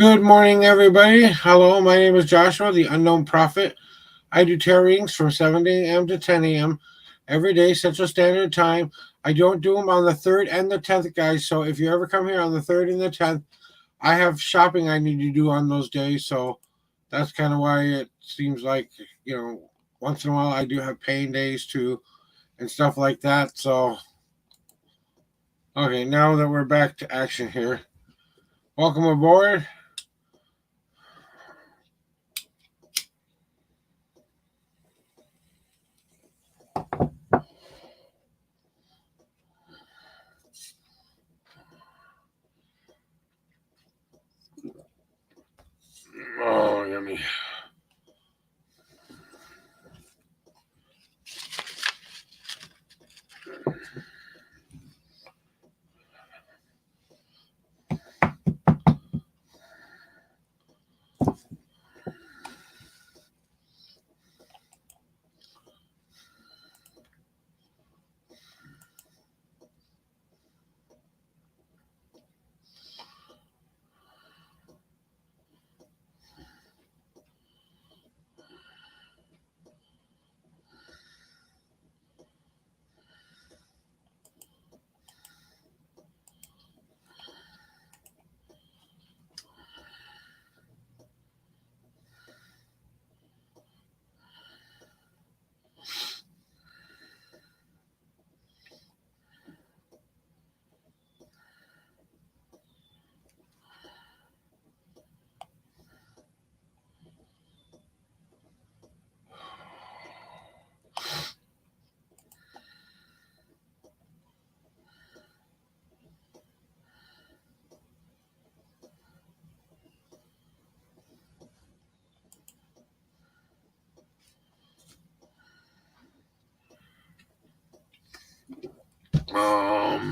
Good morning, everybody. Hello, my name is Joshua, the Unknown Prophet. I do tarot readings from 7 a.m. to 10 a.m. every day, Central Standard Time. I don't do them on the 3rd and the 10th, guys. So if you ever come here on the 3rd and the 10th, I have shopping I need to do on those days. So that's kind of why it seems like, you know, once in a while I do have paying days too and stuff like that. So, okay, now that we're back to action here, welcome aboard. Oh, yummy.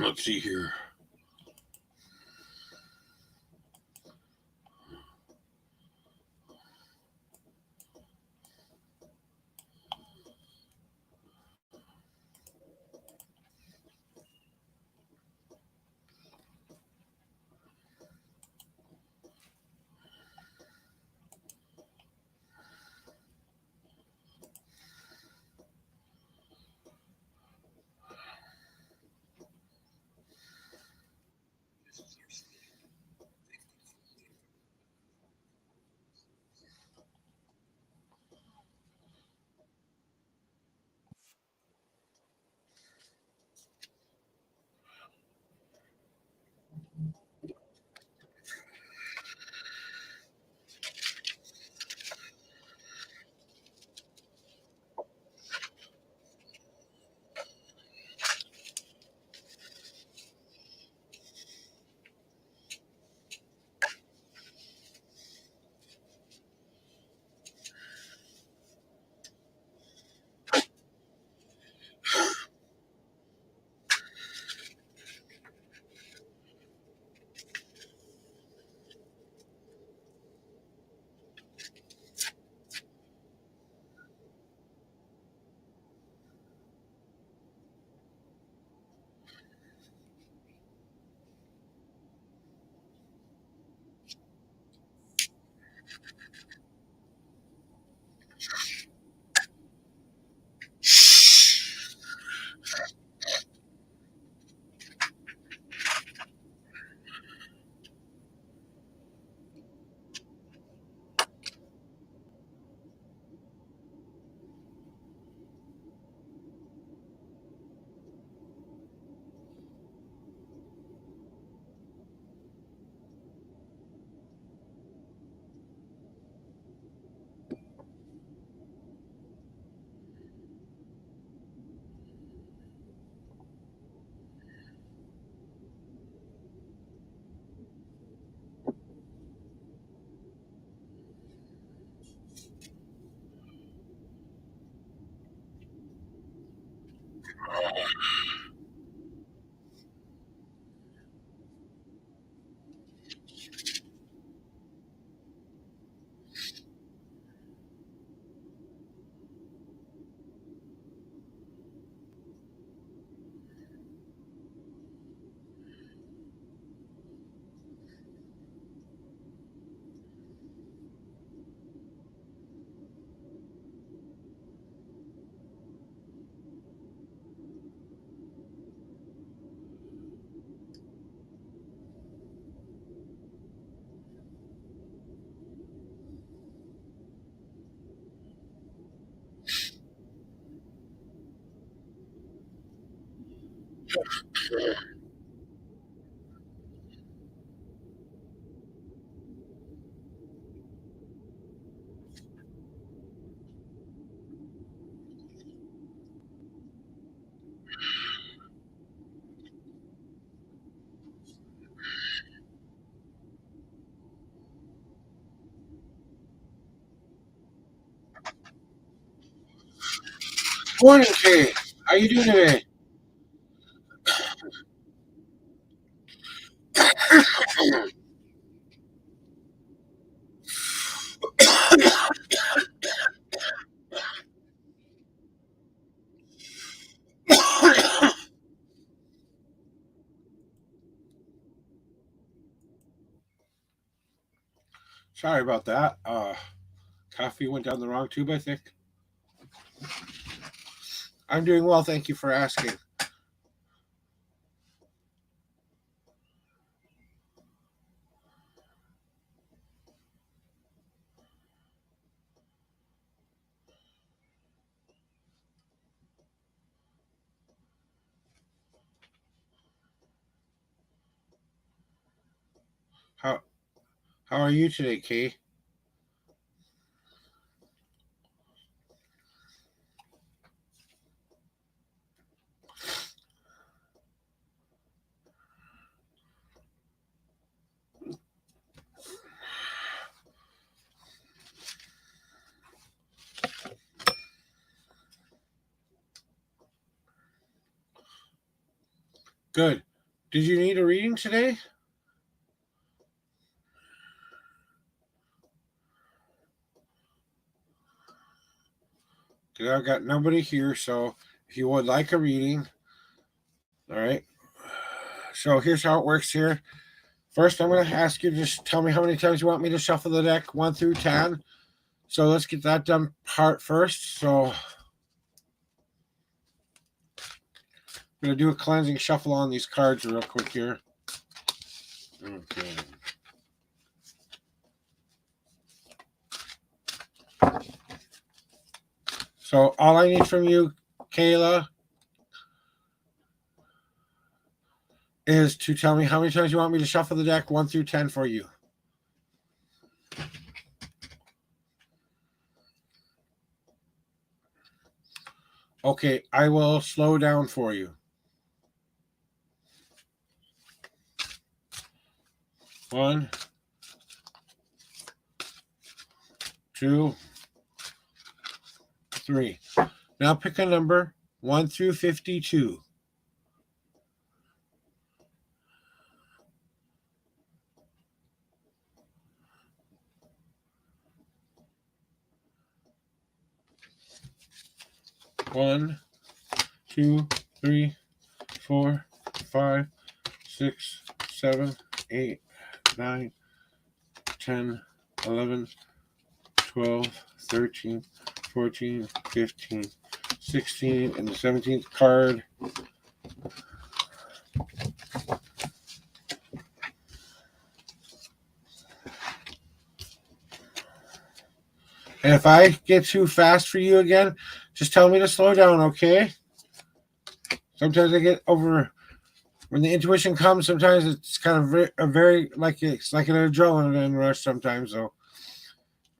Let's see here. Morning, Kay. How you doing today? Sorry about that. Coffee went down the wrong tube, I think. I'm doing well, thank you for asking. How how are you today, Kay? Good. Did you need a reading today? 'Cause I've got nobody here, so if you would like a reading, all right. So here's how it works here. First, I'm going to ask you to just tell me how many times you want me to shuffle the deck, 1 through 10. So let's get that done part first. So I'm going to do a cleansing shuffle on these cards real quick here. Okay. So all I need from you, Kayla, is to tell me how many times you want me to shuffle the deck, 1 through 10 for you. Okay, I will slow down for you. 1, 2, 3. Now pick a number 1 through 52. 1, 2, 3, 4, 5, 6, 7, 8, 9, 10, 11, 12, 13, 14, 15, 16, and the 17th card. And if I get too fast for you again, just tell me to slow down, okay? Sometimes I get over when the intuition comes. Sometimes it's kind of very like it's like an adrenaline rush sometimes, though.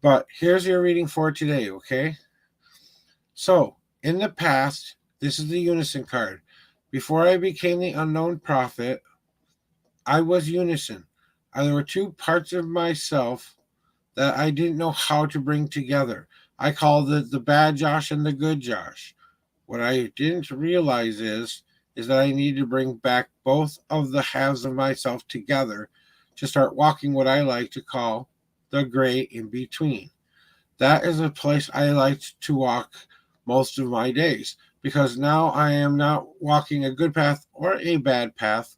But here's your reading for today, okay? So in the past, this is the Unison card. Before I became the unknown prophet, I was Unison. There were two parts of myself that I didn't know how to bring together. I called it the bad Josh and the good Josh. What I didn't realize is that I need to bring back both of the halves of myself together to start walking what I like to call the gray in between. That is a place I like to walk most of my days because now I am not walking a good path or a bad path.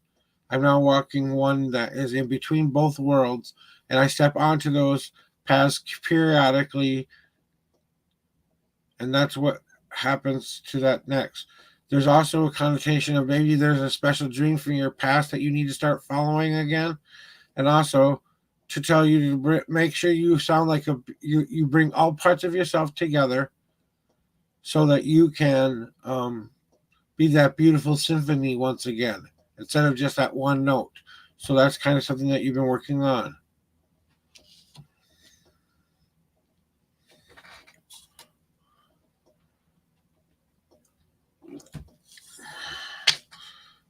I'm now walking one that is in between both worlds, and I step onto those paths periodically, and that's what happens to that next. There's also a connotation of maybe there's a special dream from your past that you need to start following again, and also to tell you to make sure you sound like you bring all parts of yourself together so that you can be that beautiful symphony once again, instead of just that one note. So that's kind of something that you've been working on.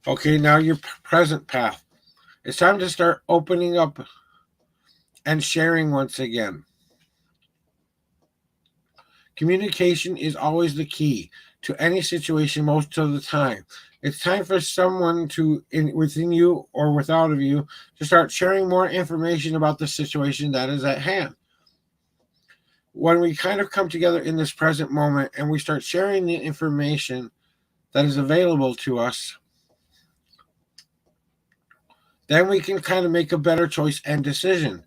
Okay, now your present path. It's time to start opening up and sharing once again. Communication is always the key to any situation most of the time. It's time for someone within you or without of you to start sharing more information about the situation that is at hand. When we kind of come together in this present moment and we start sharing the information that is available to us, then we can kind of make a better choice and decision.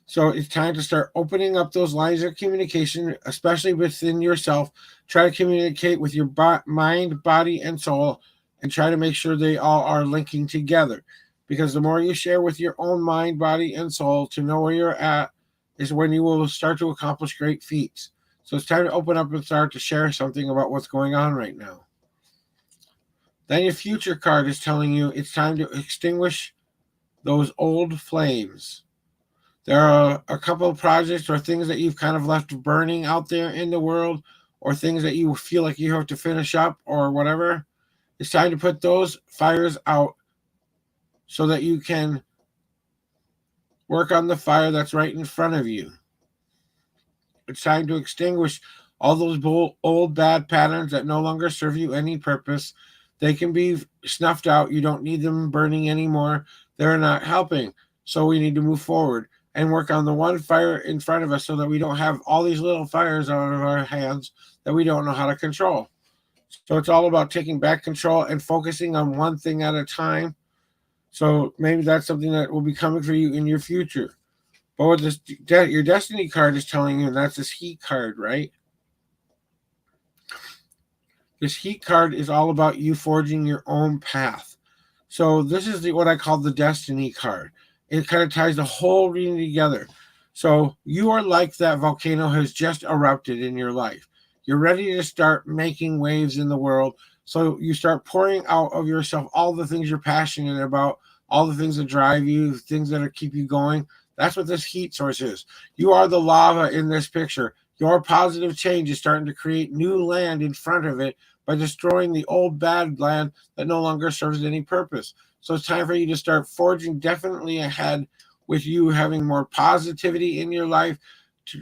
So it's time to start opening up those lines of communication, especially within yourself. Try to communicate with your mind, body, and soul, and try to make sure they all are linking together. Because the more you share with your own mind, body, and soul to know where you're at, is when you will start to accomplish great feats. So it's time to open up and start to share something about what's going on right now. Then your future card is telling you it's time to extinguish those old flames. There are a couple of projects or things that you've kind of left burning out there in the world, or things that you feel like you have to finish up or whatever. It's time to put those fires out so that you can work on the fire that's right in front of you. It's time to extinguish all those old bad patterns that no longer serve you any purpose. They can be snuffed out. You don't need them burning anymore. They're not helping. So we need to move forward and work on the one fire in front of us so that we don't have all these little fires out of our hands that we don't know how to control. So it's all about taking back control and focusing on one thing at a time. So maybe that's something that will be coming for you in your future. But what this your destiny card is telling you, and that's this heat card, right? This heat card is all about you forging your own path. So this is what I call the destiny card. It kind of ties the whole reading together. So you are like that volcano has just erupted in your life. You're ready to start making waves in the world. So you start pouring out of yourself all the things you're passionate about, all the things that drive you, things that keep you going. That's what this heat source is. You are the lava in this picture. Your positive change is starting to create new land in front of it by destroying the old bad land that no longer serves any purpose. So it's time for you to start forging definitely ahead with you having more positivity in your life.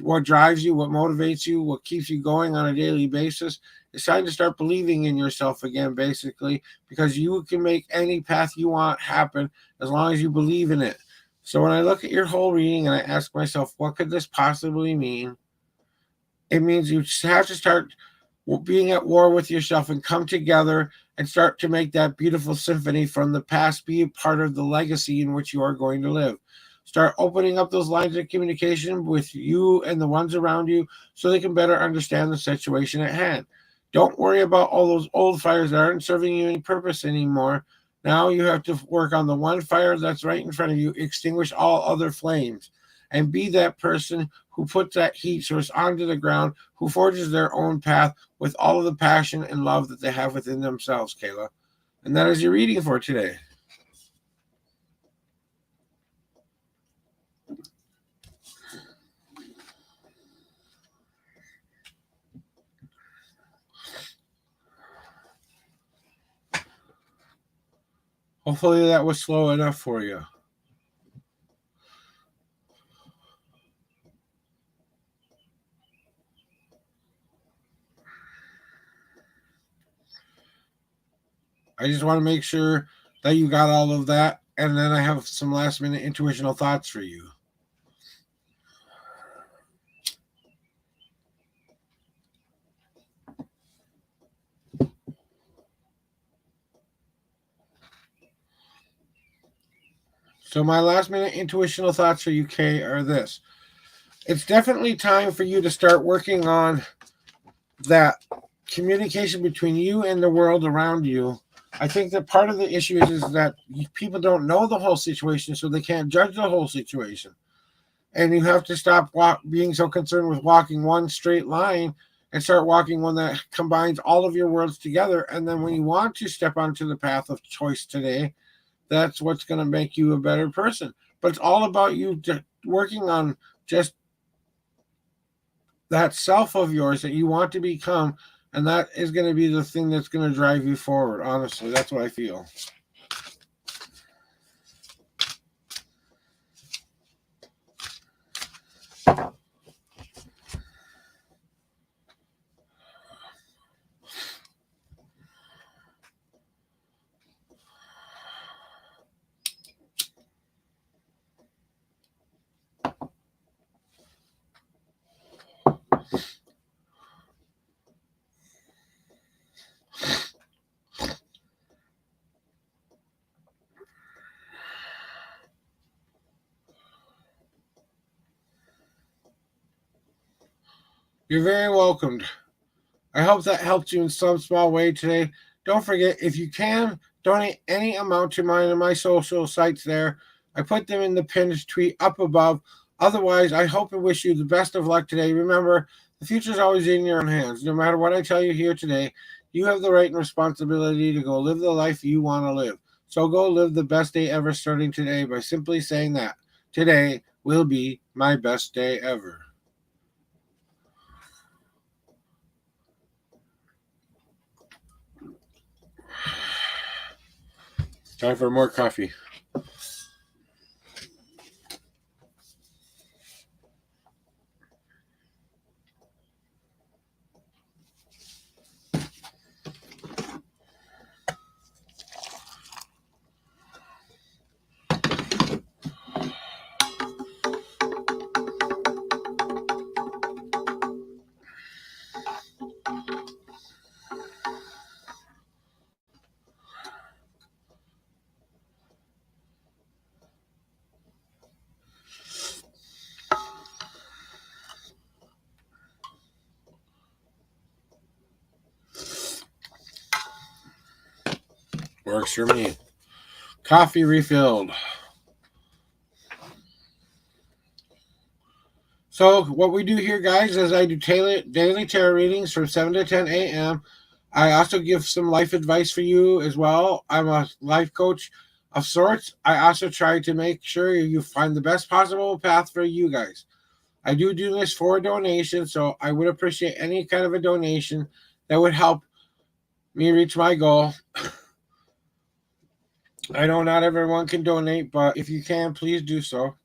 What drives you, what motivates you, what keeps you going on a daily basis. It's time to start believing in yourself again, basically, because you can make any path you want happen as long as you believe in it. So when I look at your whole reading and I ask myself, what could this possibly mean? It means you have to start being at war with yourself and come together and start to make that beautiful symphony from the past be a part of the legacy in which you are going to live. Start opening up those lines of communication with you and the ones around you so they can better understand the situation at hand. Don't worry about all those old fires that aren't serving you any purpose anymore. Now you have to work on the one fire that's right in front of you, extinguish all other flames, and be that person who puts that heat source onto the ground, who forges their own path with all of the passion and love that they have within themselves, Kayla. And that is your reading for today. Hopefully that was slow enough for you. I just want to make sure that you got all of that. And then I have some last minute intuitional thoughts for you. So my last minute intuitional thoughts for you, Kay, are this. It's definitely time for you to start working on that communication between you and the world around you. I think that part of the issue is that people don't know the whole situation, so they can't judge the whole situation. And you have to stop being so concerned with walking one straight line and start walking one that combines all of your worlds together. And then when you want to step onto the path of choice today, that's what's going to make you a better person. But it's all about you working on just that self of yours that you want to become. And that is going to be the thing that's going to drive you forward. Honestly, that's what I feel. You're very welcomed. I hope that helped you in some small way today. Don't forget, if you can, donate any amount to mine and my social sites there. I put them in the pinned tweet up above. Otherwise, I hope and wish you the best of luck today. Remember, the future is always in your own hands. No matter what I tell you here today, you have the right and responsibility to go live the life you want to live. So go live the best day ever starting today by simply saying that today will be my best day ever. Time for more coffee. Works for me. Coffee refilled. So what we do here, guys, is I do daily tarot readings from 7 to 10 a.m. I also give some life advice for you as well. I'm a life coach of sorts. I also try to make sure you find the best possible path for you guys. I do this for a donation, so I would appreciate any kind of a donation that would help me reach my goal. I know not everyone can donate, but if you can, please do so.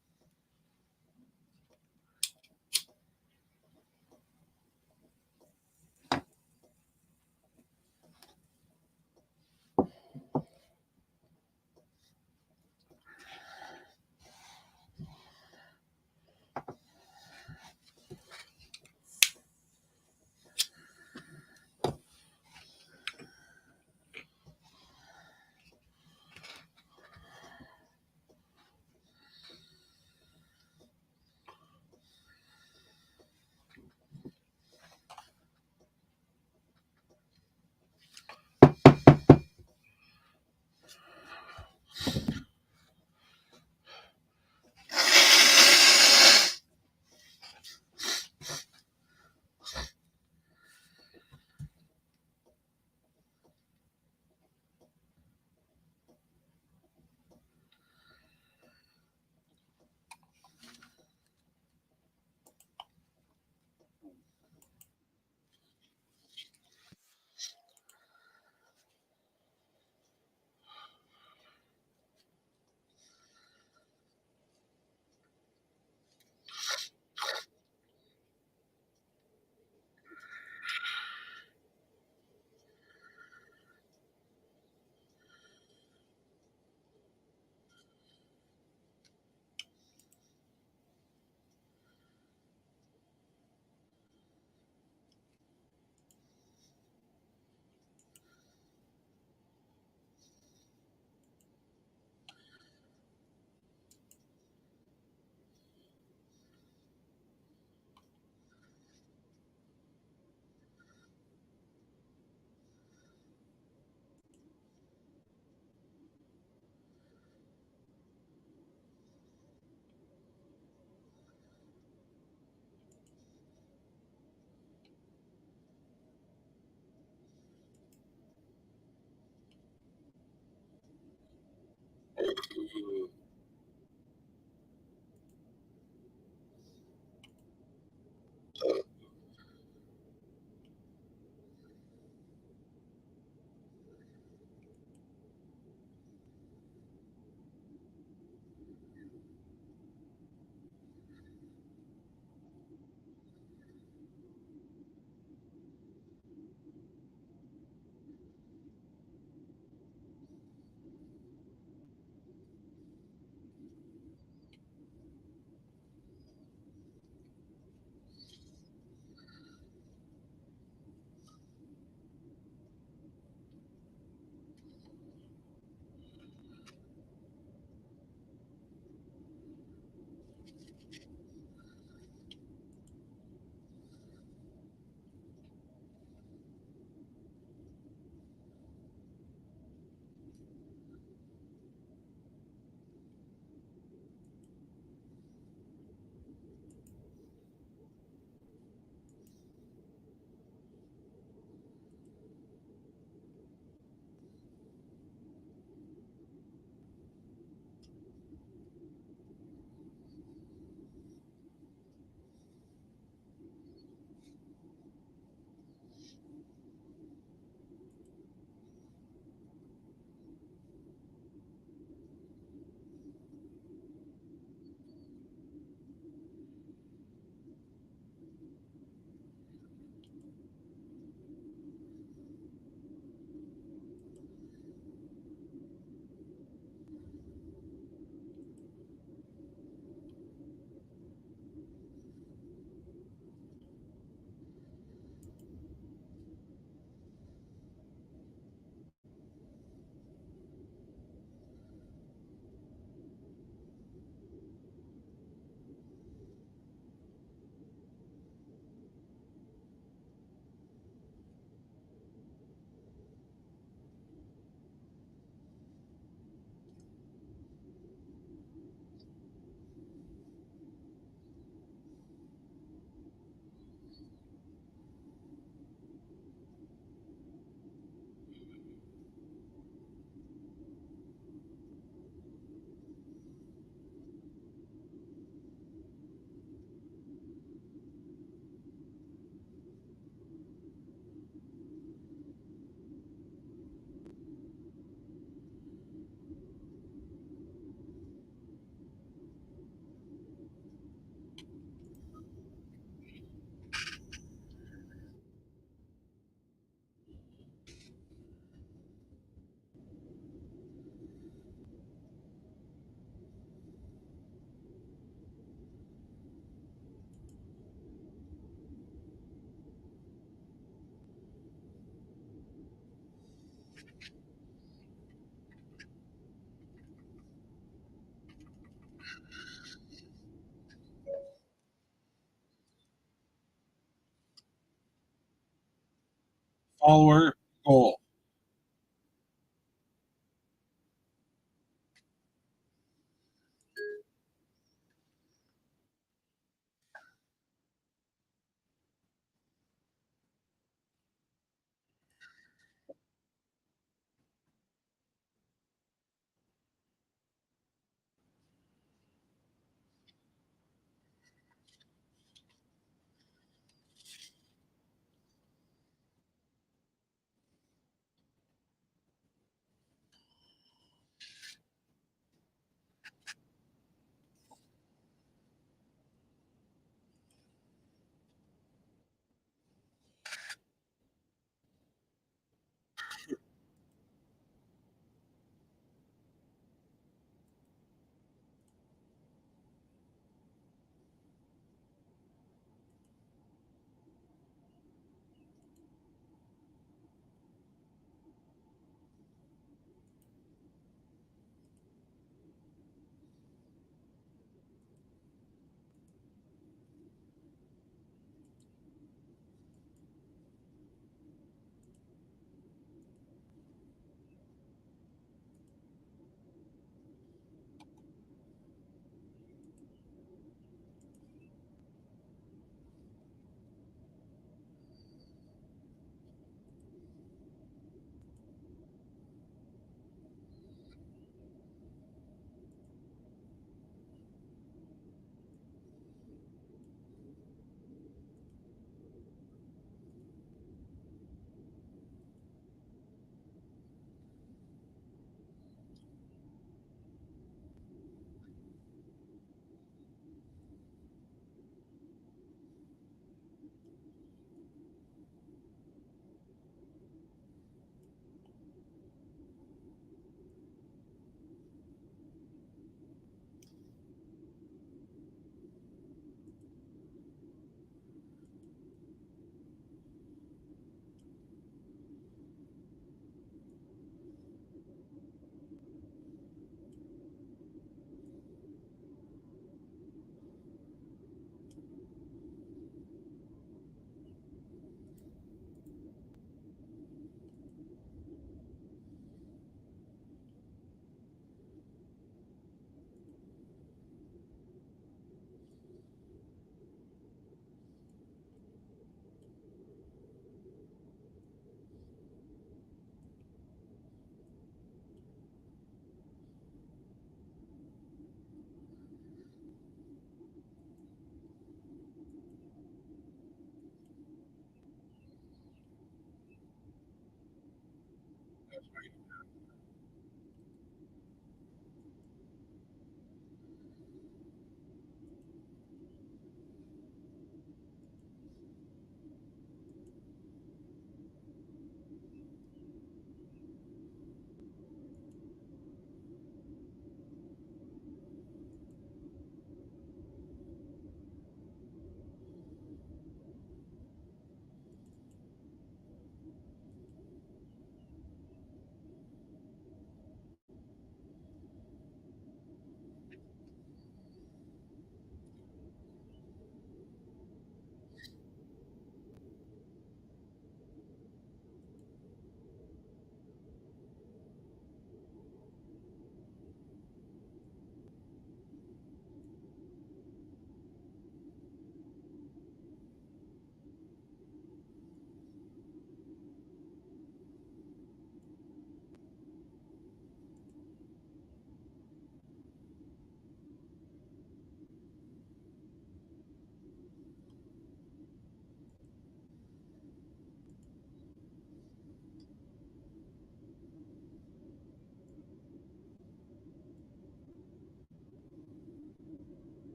Follower goal.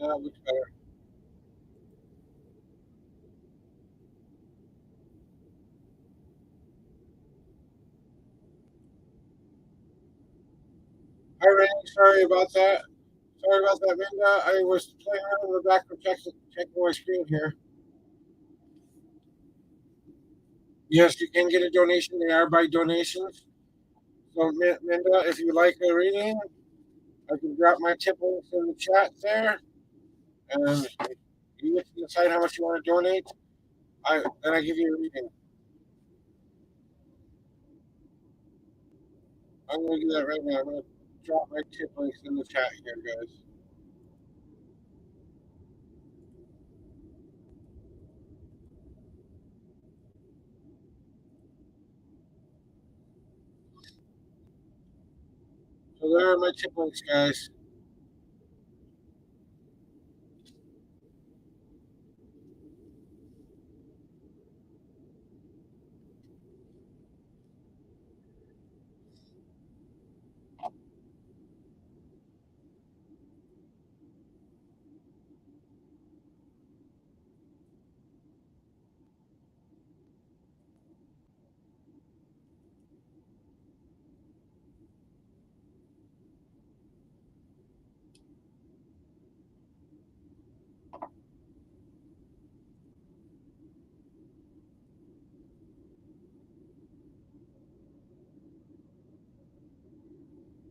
Yeah, that looks better. Hi, Randy. Sorry about that. Sorry about that, Minda. I was playing around in the back of checking my screen here. Yes, you can get a donation. They are by donations. So, Minda, if you like a reading, I can drop my tip links in the chat there, and you get to decide how much you want to donate. Then I give you a reading. I'm going to do that right now. I'm going to drop my tip links in the chat here, guys. So there are my tip links, guys.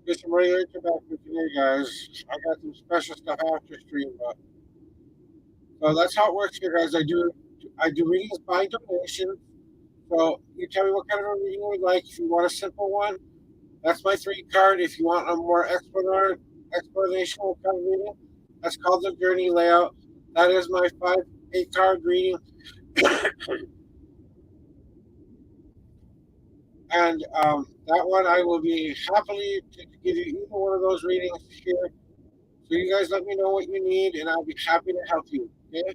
Get some regular tobacco today, guys. I got some special stuff after stream, but so that's how it works here, guys. I do readings by donation. So you tell me what kind of a reading you would like. If you want a simple one, that's my 3 card. If you want a more explanational kind of reading, that's called the journey layout. That is my 8 card reading. And that one I will be happily to give you either one of those readings here. So you guys let me know what you need, and I'll be happy to help you. Okay?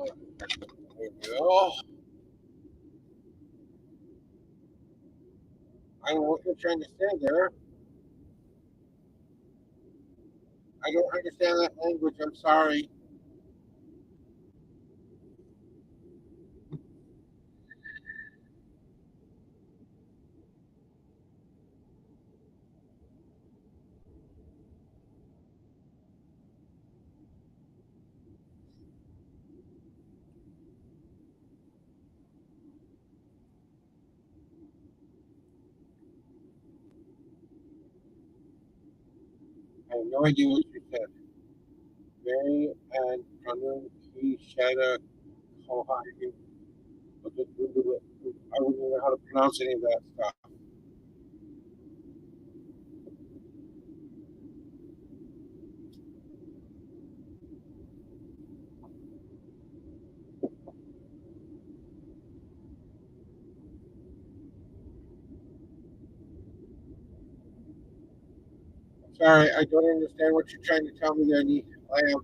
There we go. I know what you're trying to say there. I don't understand that language. I'm sorry. I have no idea what you said. Mary and Pranun Ki Shada Kohai. I wouldn't know how to pronounce any of that stuff. Sorry, I don't understand what you're trying to tell me there, I am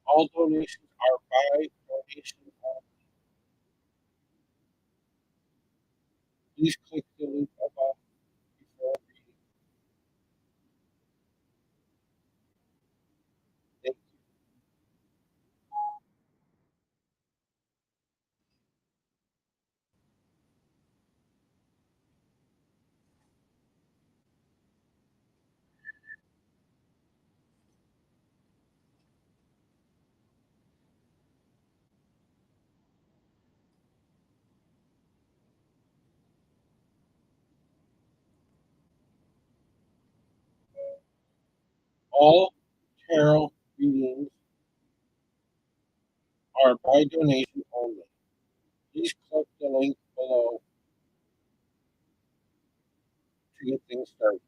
all donations are by donation only. Please click the link above before reading. Thank all tarot readings are by donation only. Please click the link below to get things started.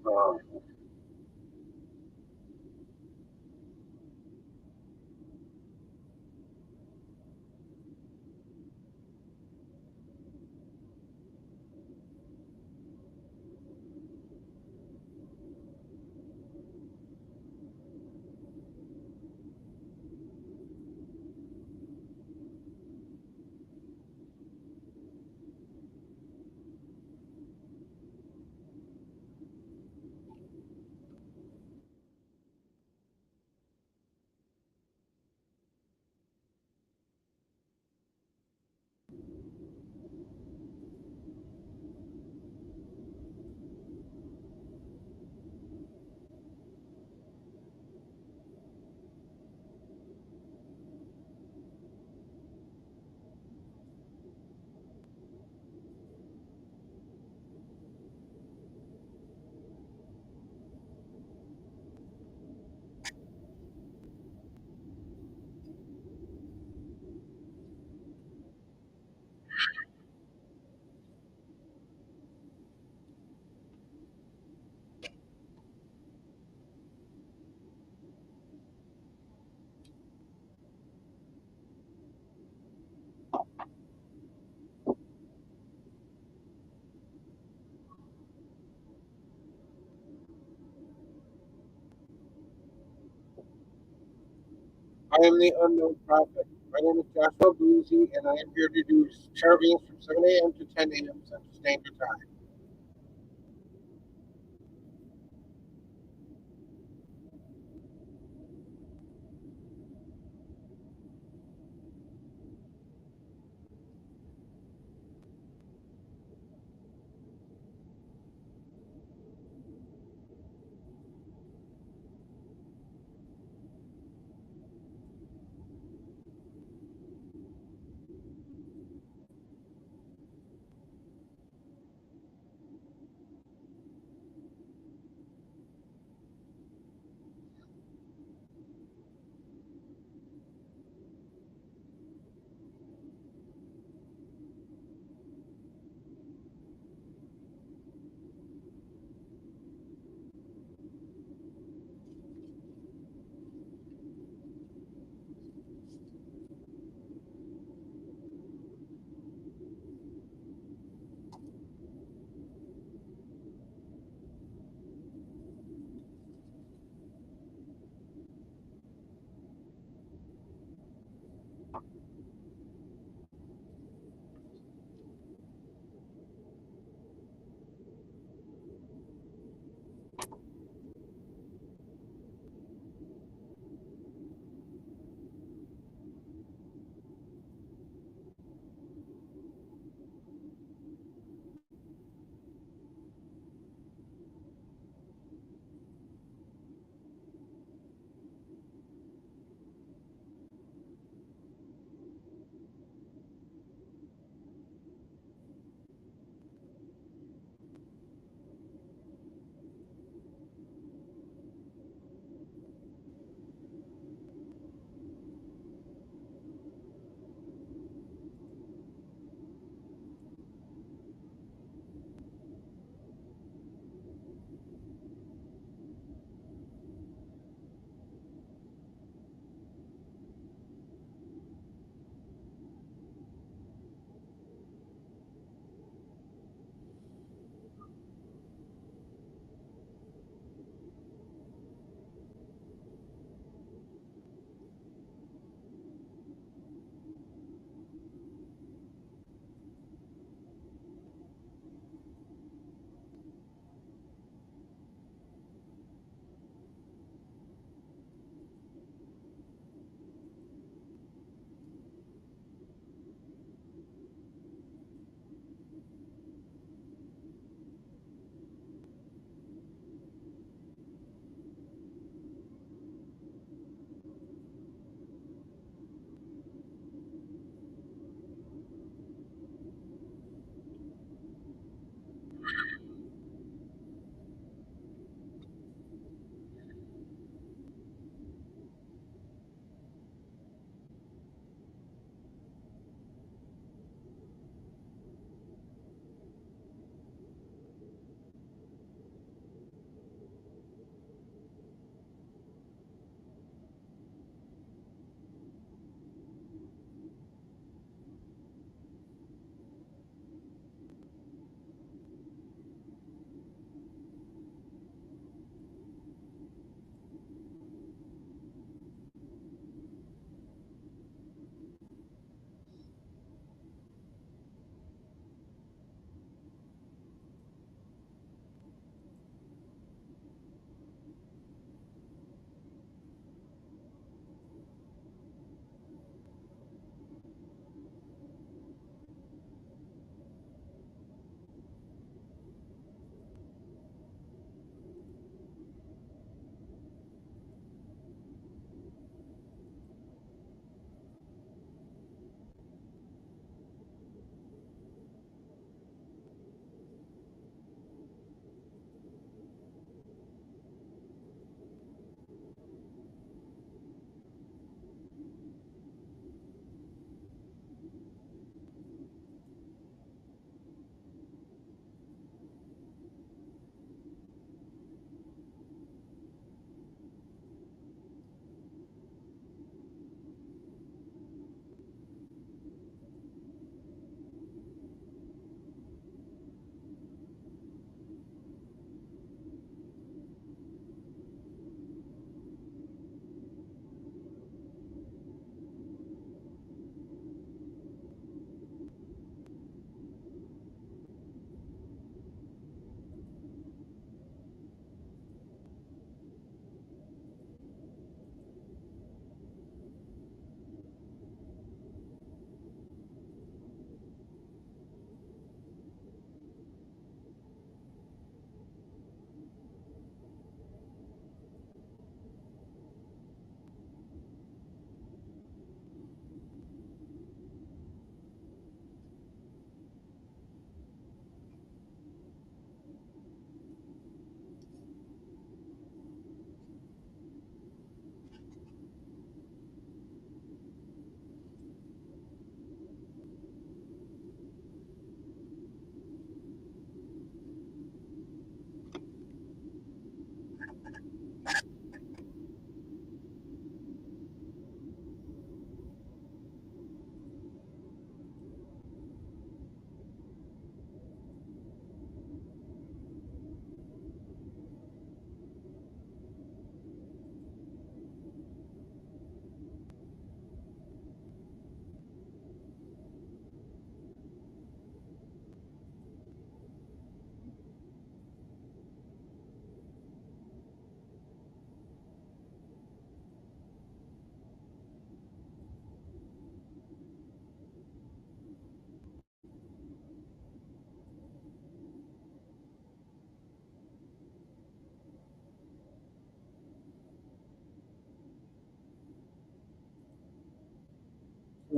Uh, I am the unknown prophet. My name is Joshua Boozy, and I am here to do tarot readings from 7 a.m. to 10 a.m. Central Standard Time.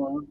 There you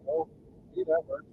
go. See, that works.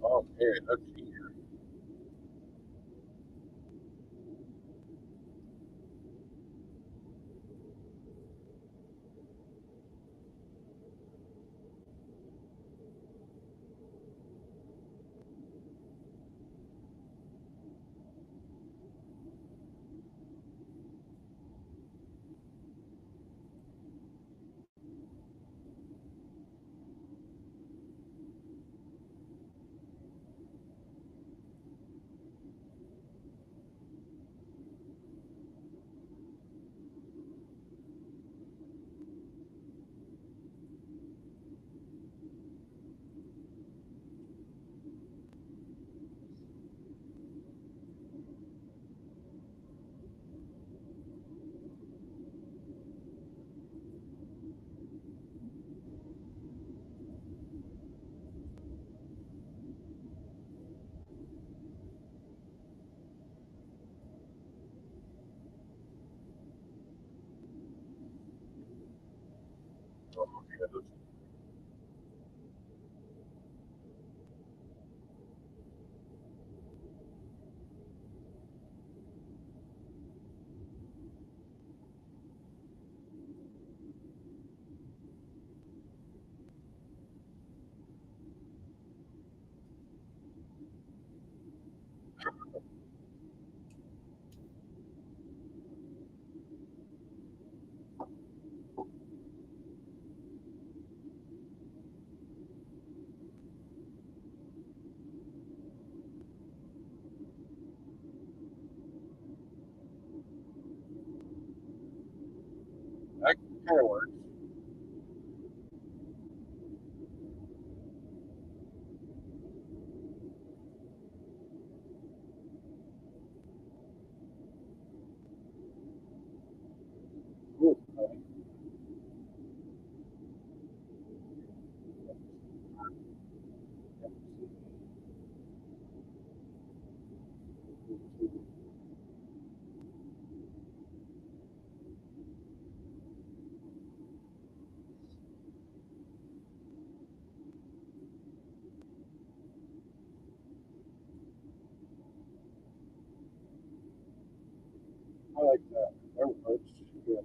Okay, let's see here. like that. That works. Good.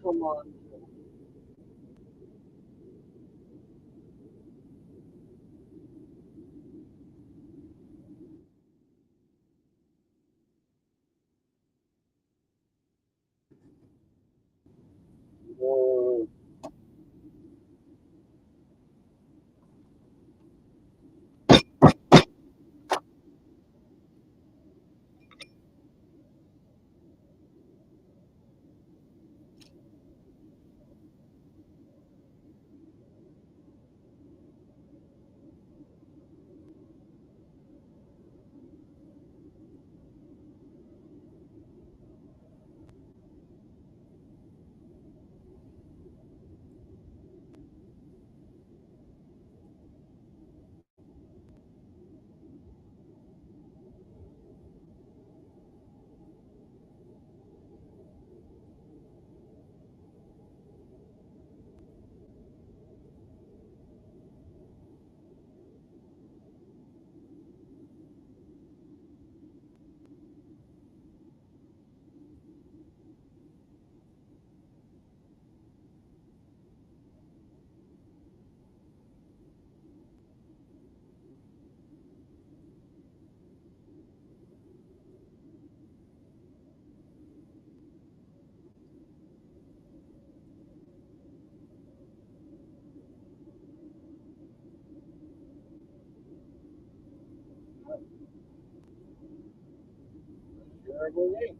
come on. No. Terrible name.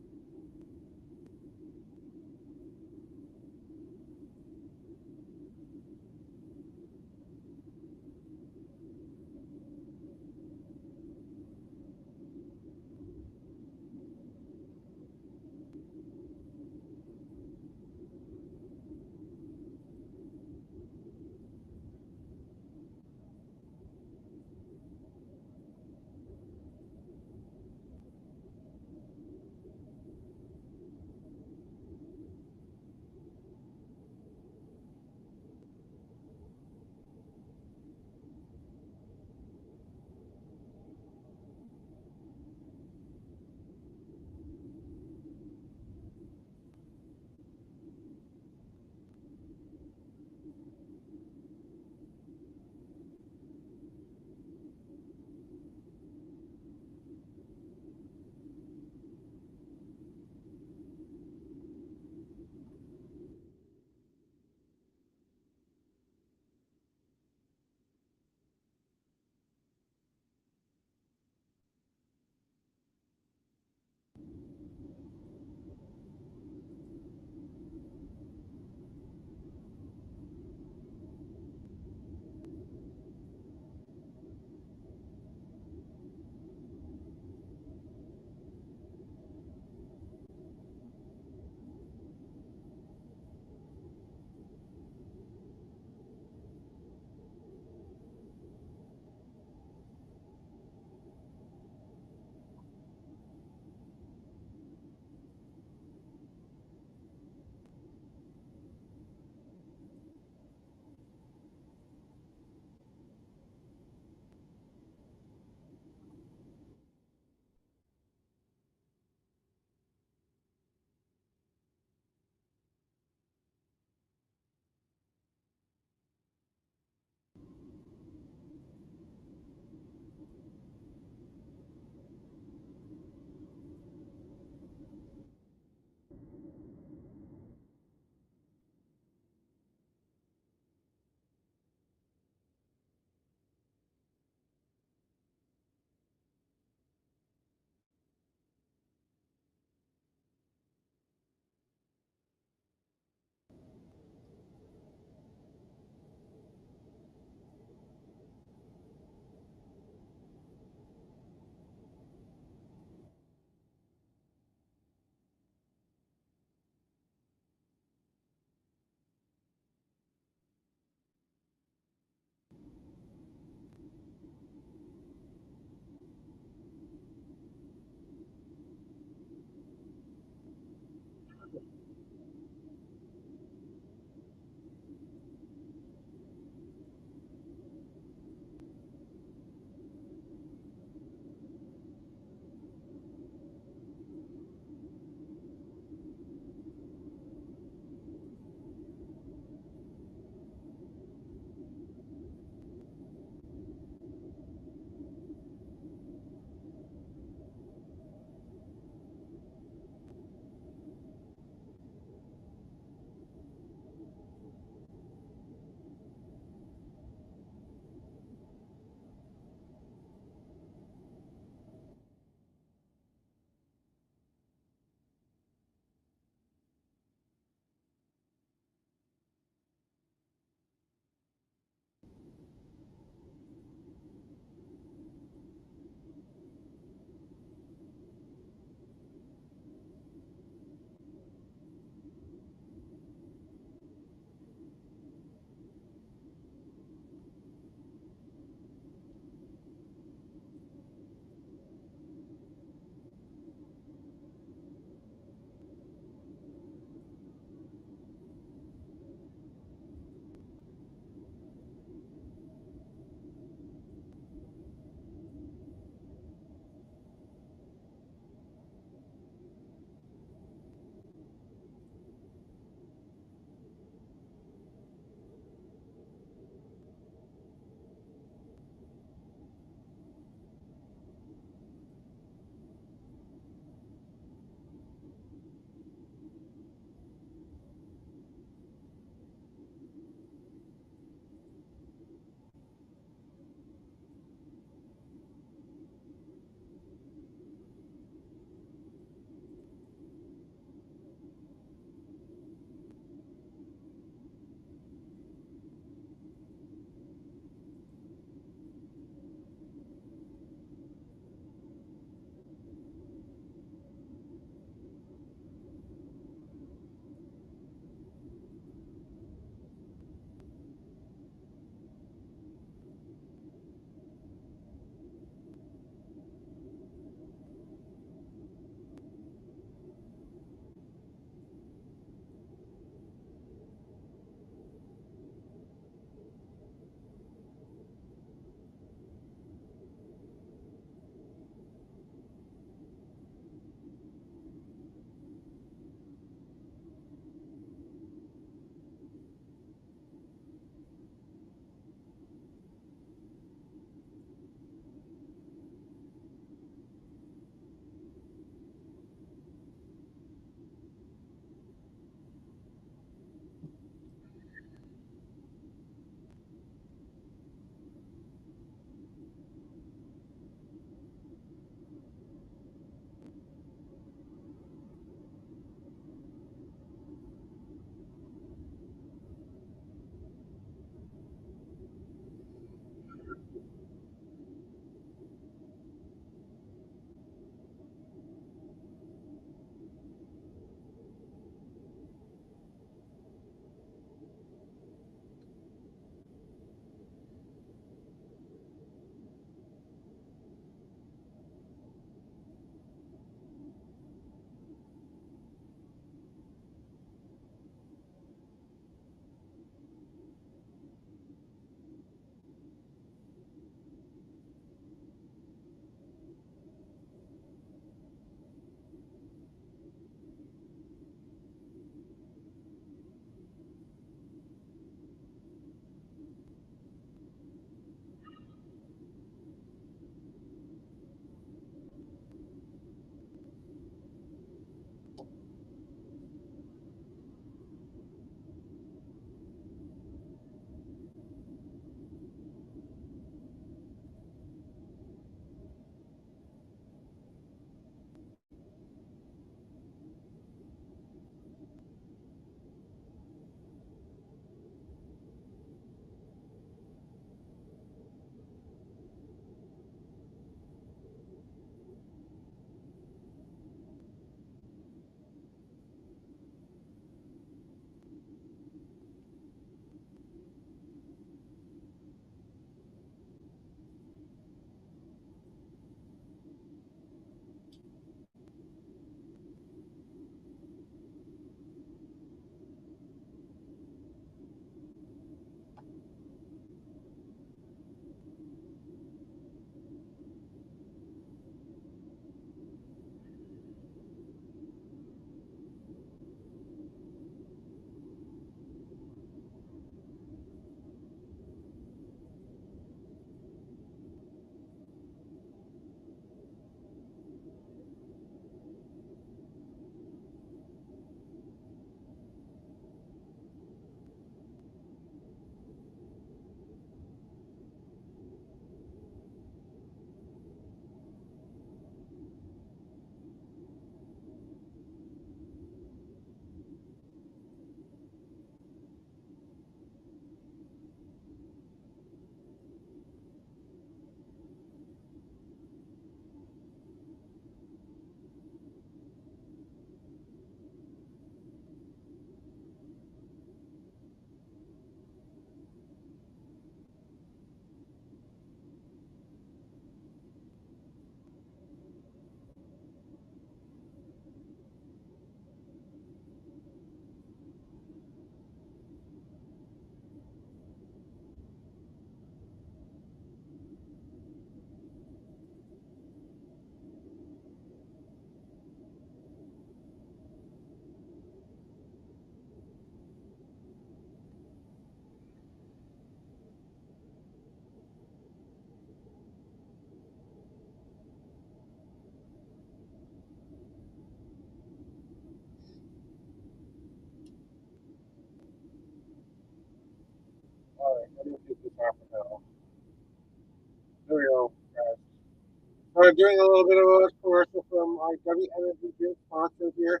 doing a little bit of a commercial from our W Energy drink sponsor here.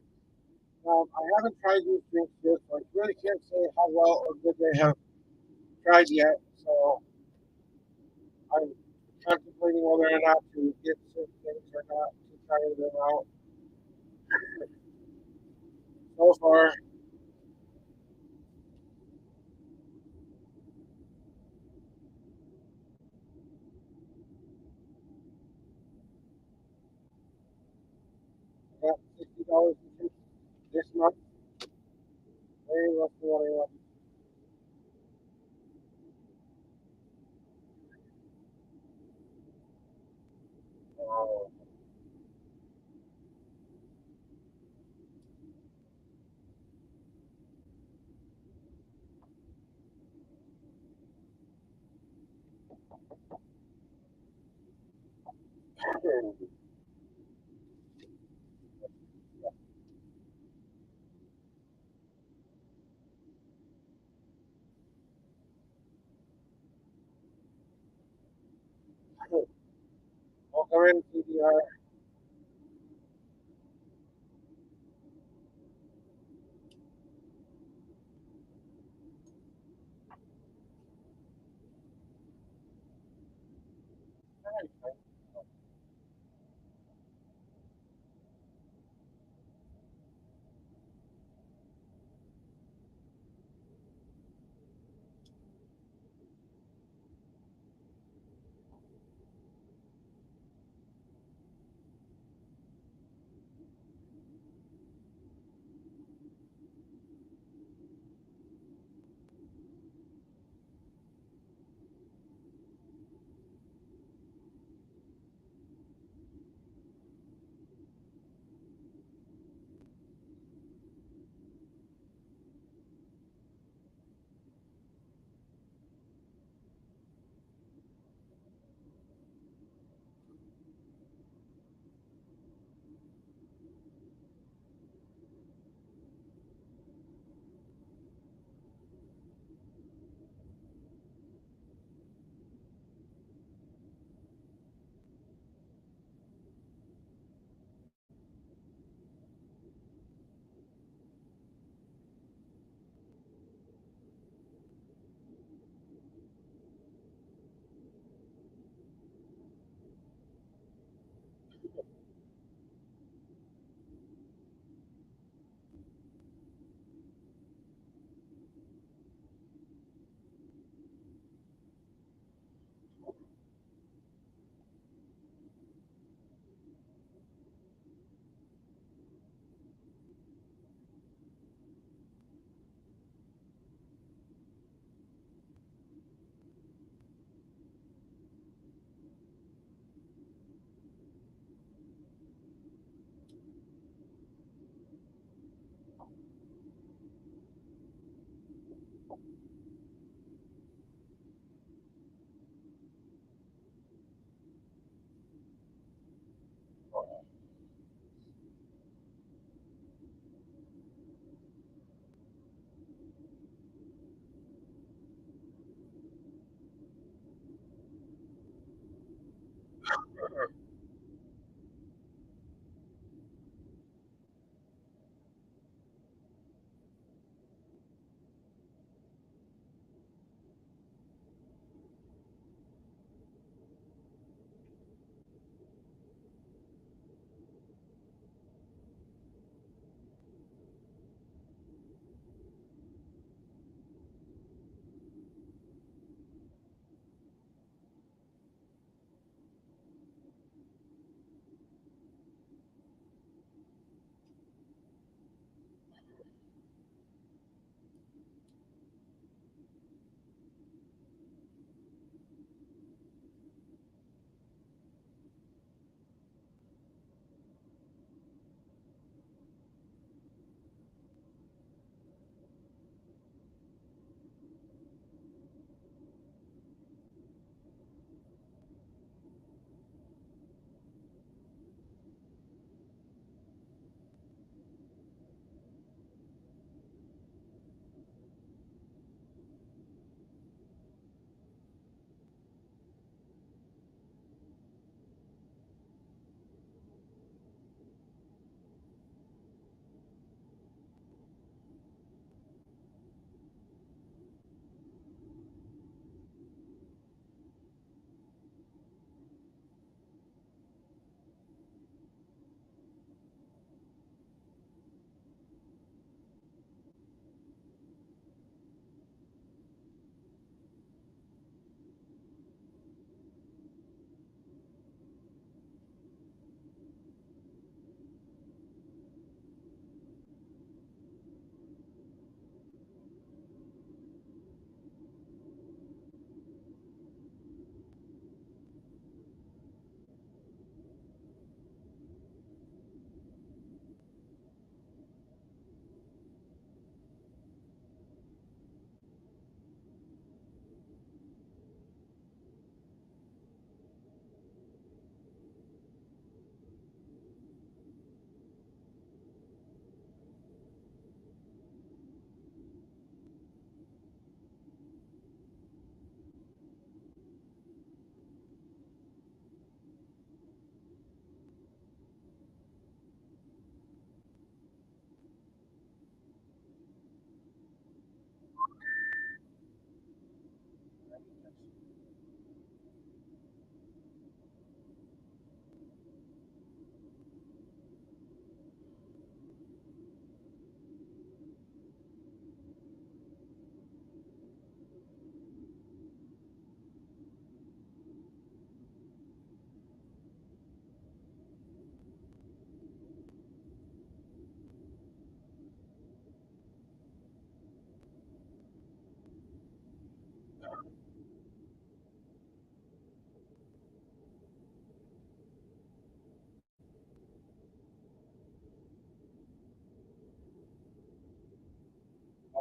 I haven't tried these drinks yet, so I really can't say how well or good they have tried yet. So I'm contemplating whether or not to get certain things or not to try them out. So far, I got $60 in tips this month. Very less than what I want. Oh, welcome in, TDR.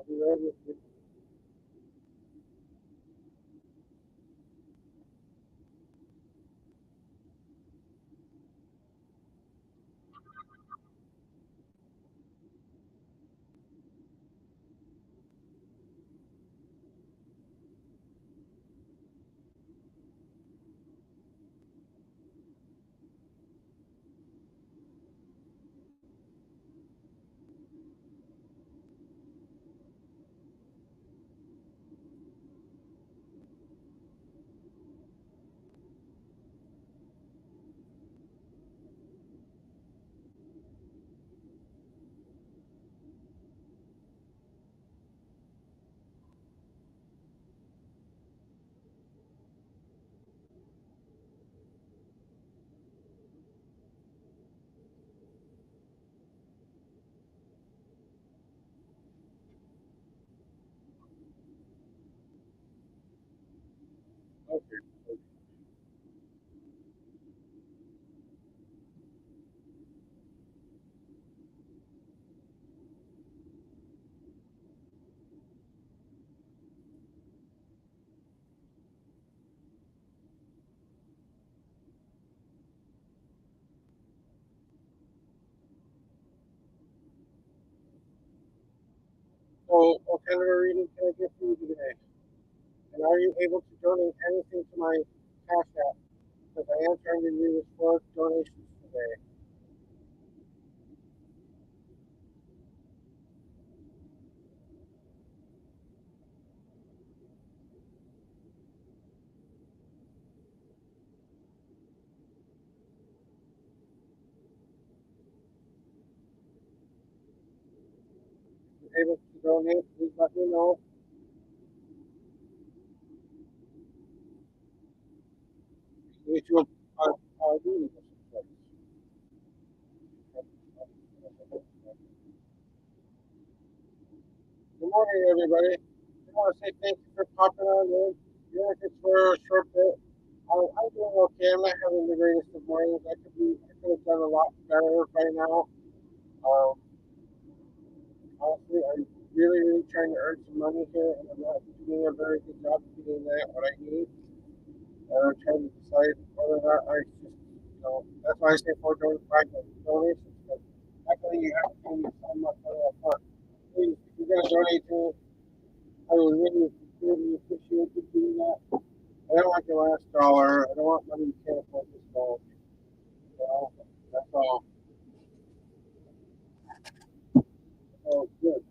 I'll be ready. Okay. So, what kind of a reading can I get for you today? And are you able to donate anything to my Cash App? Because I am trying to do this for donations today. If you're able to donate, please let me know. If you reading this. Good morning, everybody. I want to say thank you for popping on in. Even if it's for a short bit. I'm doing okay. I'm not having the greatest of mornings. I could have done a lot better by now. Um, Honestly, I'm really trying to earn some money here, and I'm not doing a very good job of getting that what I need. And I'm trying to decide whether or not I just, that's why I say for donations. But actually, you have to pay me so much money up front. Please, if you're going to donate to me, I would really appreciate you doing that. I don't want your last dollar. I don't want money you can't afford to spend. That's all. So good.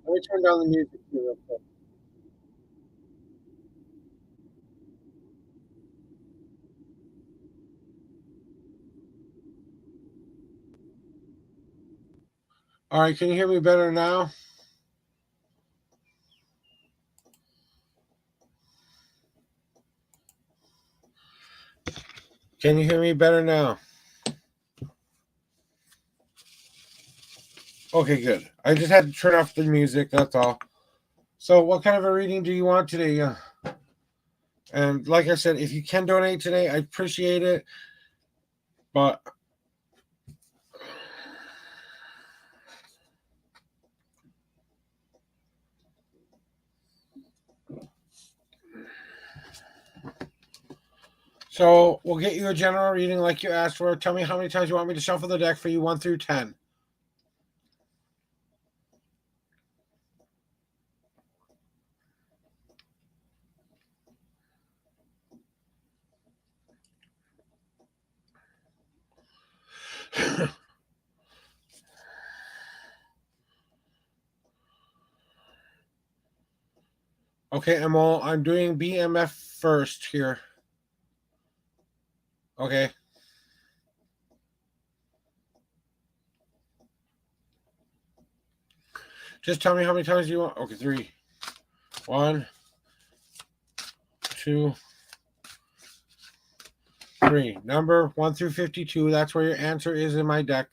Let me turn down the music too, real quick. All right, can you hear me better now? Can you hear me better now? Okay, good. I just had to turn off the music, that's all. So, what kind of a reading do you want today? And like I said, if you can donate today, I appreciate it. But so we'll get you a general reading like you asked for. Tell me how many times you want me to shuffle the deck for you, 1 through 10. Okay, Emil, I'm doing BMF first here. Okay. Just tell me how many times you want. Okay, 3. 1, 2, 3. Number 1 through 52. That's where your answer is in my deck.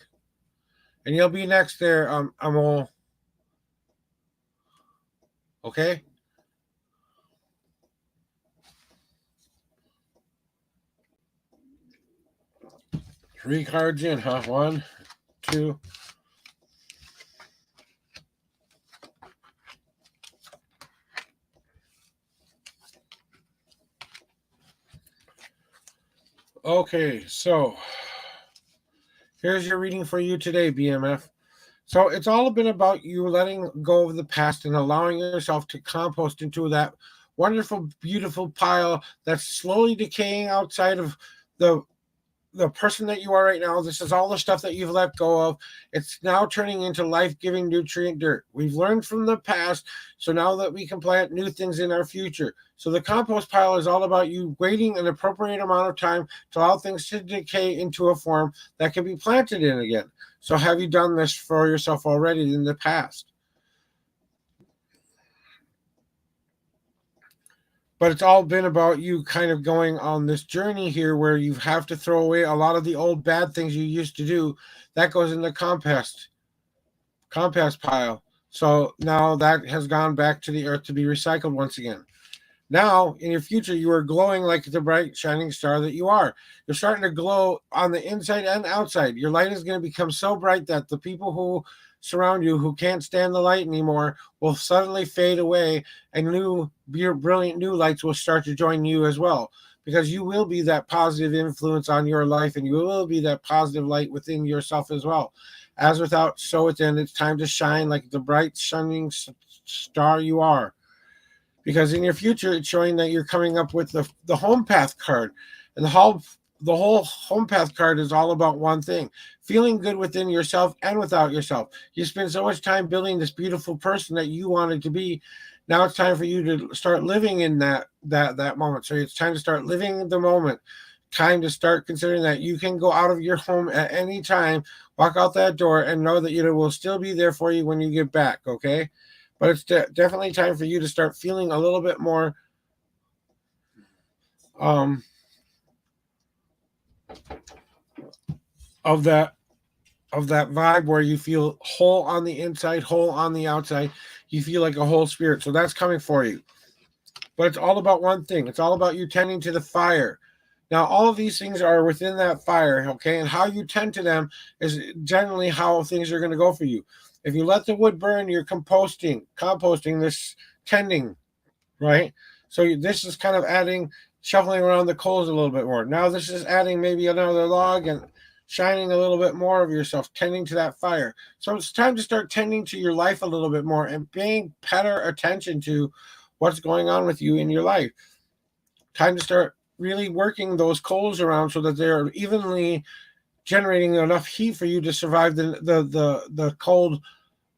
And you'll be next there, Emil. Okay? 3 cards in, huh? 1, 2. Okay, so here's your reading for you today, BMF. So it's all been about you letting go of the past and allowing yourself to compost into that wonderful, beautiful pile that's slowly decaying outside of the the person that you are right now. This is all the stuff that you've let go of. It's now turning into life-giving nutrient dirt. We've learned from the past, so now that we can plant new things in our future. So the compost pile is all about you waiting an appropriate amount of time to allow things to decay into a form that can be planted in again. So have you done this for yourself already in the past? But it's all been about you kind of going on this journey here where you have to throw away a lot of the old bad things you used to do. That goes in the compost pile. So now that has gone back to the earth to be recycled once again. Now, in your future, you are glowing like the bright, shining star that you are. You're starting to glow on the inside and outside. Your light is going to become so bright that the people who surround you who can't stand the light anymore will suddenly fade away, and new, brilliant new lights will start to join you as well. Because you will be that positive influence on your life, and you will be that positive light within yourself as well. As without, so within, it's time to shine like the bright, shining star you are, because in your future it's showing that you're coming up with the home path card, and the whole home path card is all about one thing: feeling good within yourself and without yourself. You spend so much time building this beautiful person that you wanted to be. Now it's time for you to start living in that moment. So it's time to start living the moment. Time to start considering that you can go out of your home at any time, walk out that door, and know that it will still be there for you when you get back. Okay, but it's definitely time for you to start feeling a little bit more um, of that vibe where you feel whole on the inside, whole on the outside. You feel like a whole spirit. So that's coming for you. But it's all about one thing. It's all about you tending to the fire. Now, all of these things are within that fire, okay? And how you tend to them is generally how things are going to go for you. If you let the wood burn, you're composting this tending, right? So this is kind of adding, shuffling around the coals a little bit more. Now this is adding maybe another log and shining a little bit more of yourself, tending to that fire. So it's time to start tending to your life a little bit more and paying better attention to what's going on with you in your life. Time to start really working those coals around so that they're evenly generating enough heat for you to survive the cold,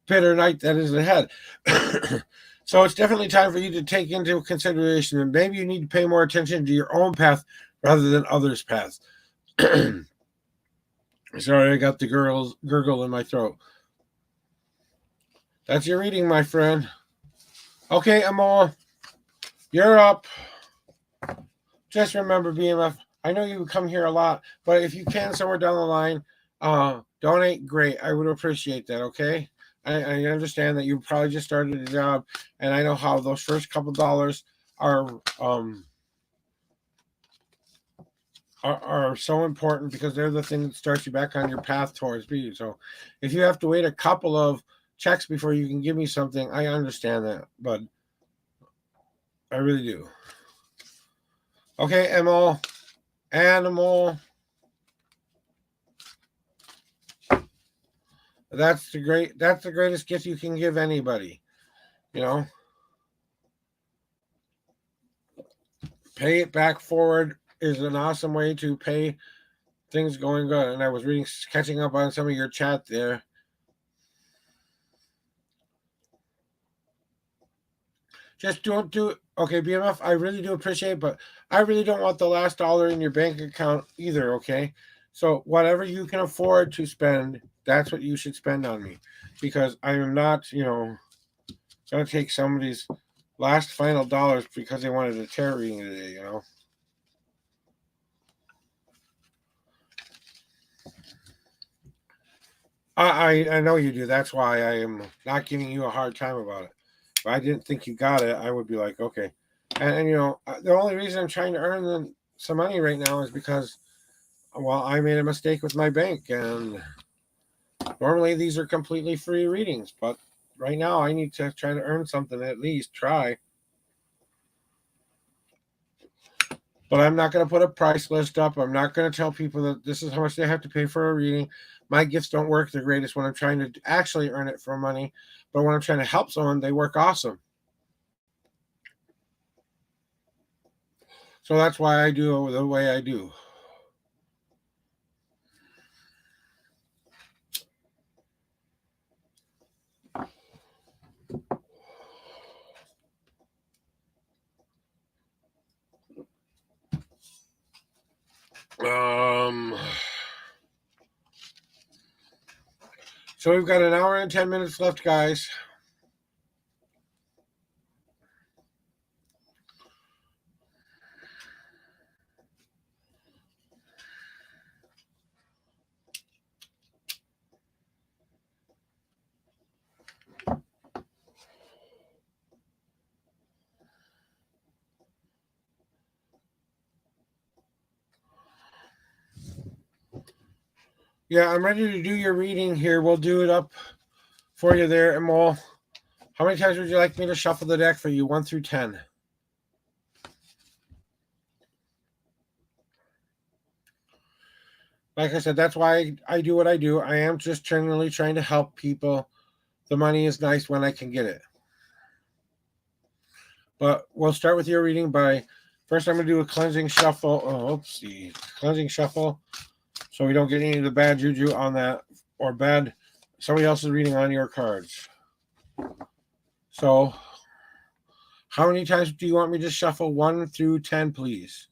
bitter night that is ahead. So it's definitely time for you to take into consideration, and maybe you need to pay more attention to your own path rather than others' paths. Sorry, I got the gurgle in my throat. That's your reading, my friend. Okay, Amor, you're up. Just remember, BMF, I know you come here a lot, but if you can somewhere down the line, donate, great. I would appreciate that, okay? I understand that you probably just started a job, and I know how those first couple dollars are so important, because they're the thing that starts you back on your path towards me. So if you have to wait a couple of checks before you can give me something, I understand that, but I really do. Okay, animal. That's the greatest gift you can give anybody. You know, pay it back forward is an awesome way to pay things going good. And I was catching up on some of your chat there. Just don't do it. Okay, BMF, I really do appreciate it, but I really don't want the last dollar in your bank account either, okay? So whatever you can afford to spend, that's what you should spend on me. Because I am not, gonna take somebody's last final dollars because they wanted a tarot reading today, I know you do. That's why I am not giving you a hard time about it. If I didn't think you got it, I would be like, okay. And the only reason I'm trying to earn some money right now is because well, I made a mistake with my bank, and normally these are completely free readings, but right now I need to try to earn something, at least try. But I'm not going to put a price list up. I'm not going to tell people that this is how much they have to pay for a reading. My gifts don't work the greatest when I'm trying to actually earn it for money, but when I'm trying to help someone, they work awesome. So that's why I do it the way I do. Um, so we've got an hour and 10 minutes left, guys. Yeah, I'm ready to do your reading here. We'll do it up for you there, and we'll. How many times would you like me to shuffle the deck for you? 1 through 10. Like I said, that's why I do what I do. I am just generally trying to help people. The money is nice when I can get it. But we'll start with your reading by first. I'm going to do a cleansing shuffle. Oh, oopsie. Cleansing shuffle. So we don't get any of the bad juju on that or bad somebody else's reading on your cards. So, how many times do you want me to shuffle 1 through 10, please?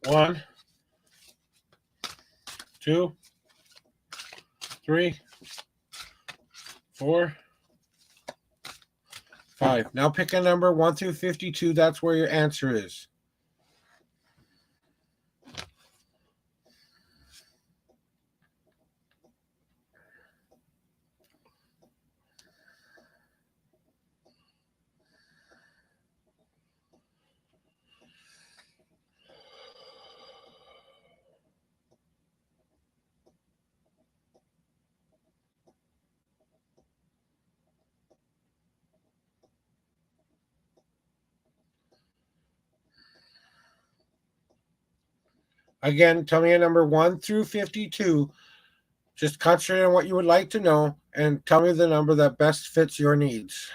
One, two, three, 4, 5. Now pick a number 1 through 52. That's where your answer is. Again, tell me a number 1 through 52. Just concentrate on what you would like to know and tell me the number that best fits your needs.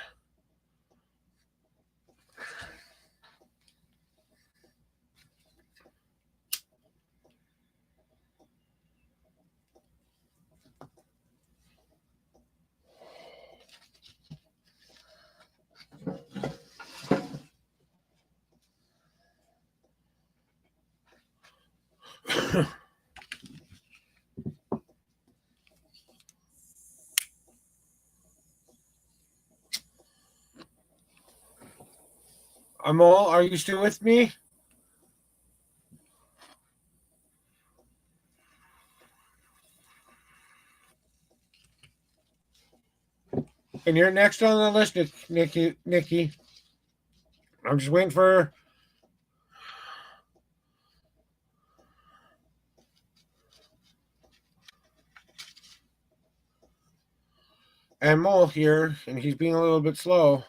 Amol, are you still with me? And you're next on the list, Nikki. I'm just waiting for. And Mole here, and he's being a little bit slow.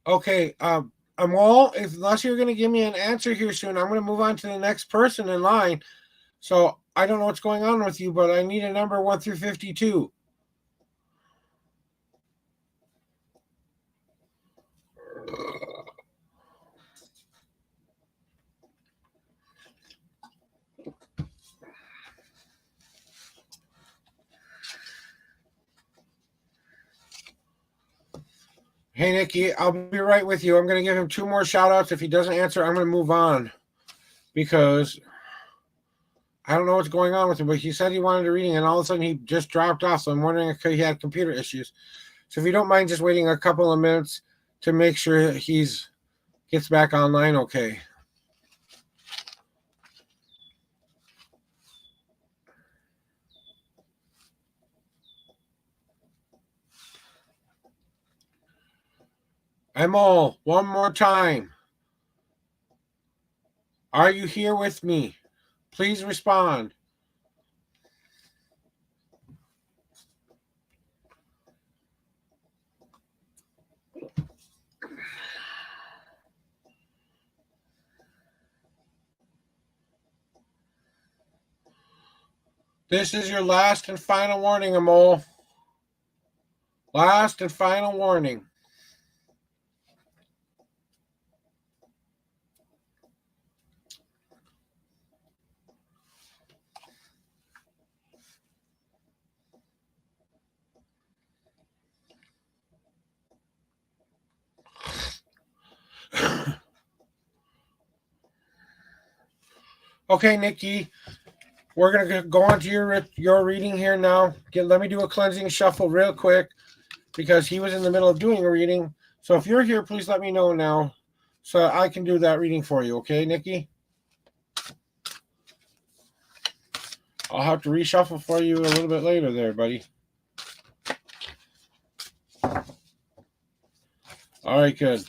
Okay, Amol, if unless you're going to give me an answer here soon, I'm going to move on to the next person in line. So I don't know what's going on with you, but I need a number 1 through 52. Hey, Nikki, I'll be right with you. I'm going to give him 2 more shout outs. If he doesn't answer, I'm going to move on because I don't know what's going on with him. But he said he wanted a reading, and all of a sudden he just dropped off. So I'm wondering if he had computer issues. So if you don't mind just waiting a couple of minutes to make sure gets back online okay. Emil, one more time. Are you here with me? Please respond. This is your last and final warning, Emil. Last and final warning. Okay, Nikki, we're going to go on to your reading here now. Let me do a cleansing shuffle real quick because he was in the middle of doing a reading. So if you're here, please let me know now so I can do that reading for you. Okay, Nikki? I'll have to reshuffle for you a little bit later there, buddy. All right, good.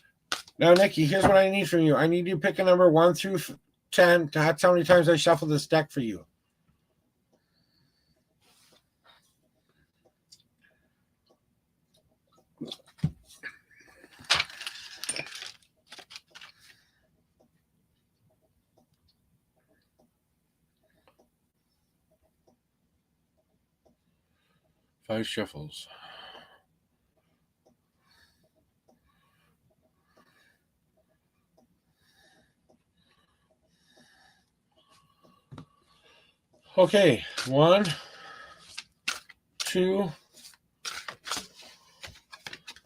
Now, Nikki, here's what I need from you. I need you to pick a number 1 through 10. That's how many times I shuffle this deck for you. Five shuffles. Okay, 1, 2,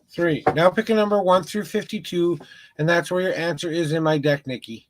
3. Now pick a number 1 through 52, and that's where your answer is in my deck, Nikki.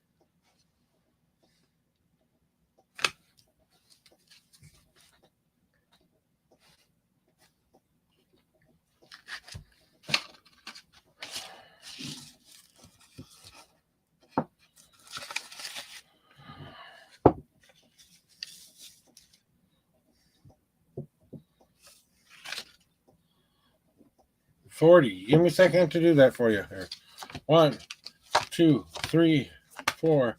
$40. Give me a second to do that for you. Here. 1, 2, 3, 4,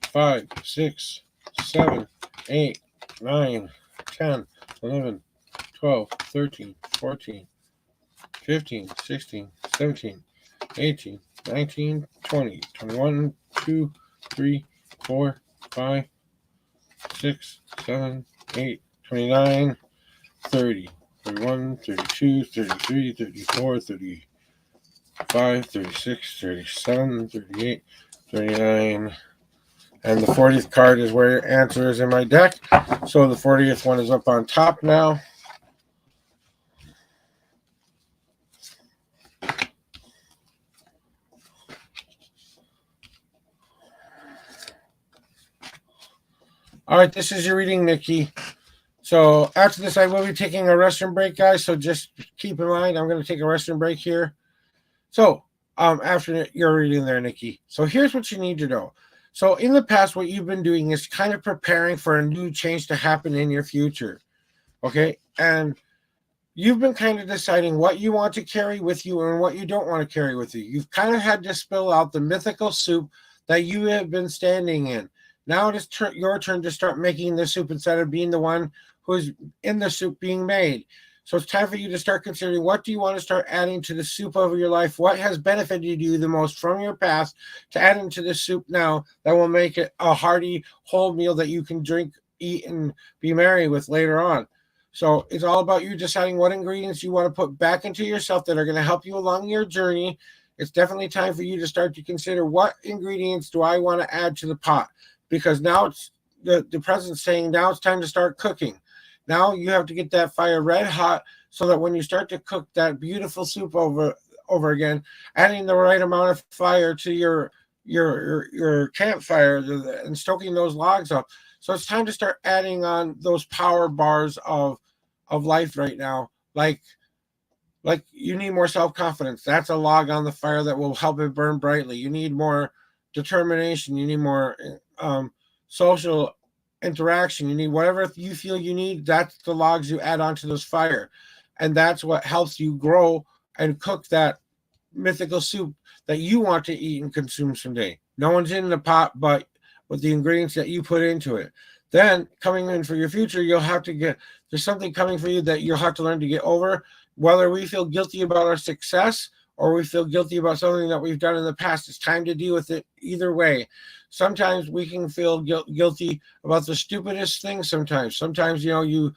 5, 6, 7, 8, 9, 10, 11, 12, 13, 14, 15, 16, 17, 18, 19, 20, 21, 2, 3, 4, 5, 6, 7, 8, 29, 30. 31, 32, 33, 34, 35, 36, 37, 38, 39. And the 40th card is where your answer is in my deck. So the 40th one is up on top now. All right, this is your reading, Nikki. So after this, I will be taking a restroom break, guys. So just keep in mind, I'm going to take a restroom break here. So after your reading there, Nikki. So here's what you need to know. So in the past, what you've been doing is kind of preparing for a new change to happen in your future. Okay. And you've been kind of deciding what you want to carry with you and what you don't want to carry with you. You've kind of had to spill out the mythical soup that you have been standing in. Now it is your turn to start making the soup instead of being the one who's in the soup being made. So it's time for you to start considering, what do you want to start adding to the soup of your life? What has benefited you the most from your past to add into the soup now that will make it a hearty whole meal that you can drink eat and be merry with later on. So it's all about you deciding what ingredients you want to put back into yourself that are going to help you along your journey. It's definitely time for you to start to consider what ingredients do I want to add to the pot, because now it's the president's saying now it's time to start cooking. Now you have to get that fire red hot so that when you start to cook that beautiful soup over again, adding the right amount of fire to your campfire and stoking those logs up. So it's time to start adding on those power bars of life right now. Like you need more self-confidence. That's a log on the fire that will help it burn brightly. You need more determination. You need more social interaction. You need whatever you feel you need. That's the logs you add onto this fire. And that's what helps you grow and cook that mythical soup that you want to eat and consume someday. No one's in the pot but with the ingredients that you put into it. Then coming in for your future, you'll have to there's something coming for you that you'll have to learn to get over. Whether we feel guilty about our success or we feel guilty about something that we've done in the past, it's time to deal with it either way. Sometimes we can feel guilty about the stupidest things. Sometimes, you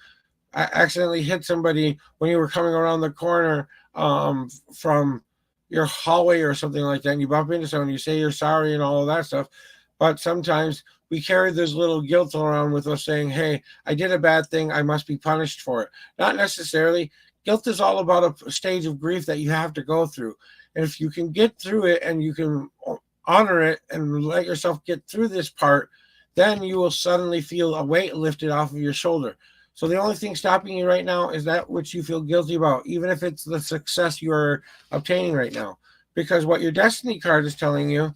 accidentally hit somebody when you were coming around the corner from your hallway or something like that, and you bump into someone, you say you're sorry and all of that stuff. But sometimes we carry this little guilt around with us saying, hey, I did a bad thing, I must be punished for it. Not necessarily. Guilt is all about a stage of grief that you have to go through. And if you can get through it and you can honor it and let yourself get through this part, then you will suddenly feel a weight lifted off of your shoulder. So the only thing stopping you right now is that which you feel guilty about, even if it's the success you are obtaining right now. Because what your destiny card is telling you,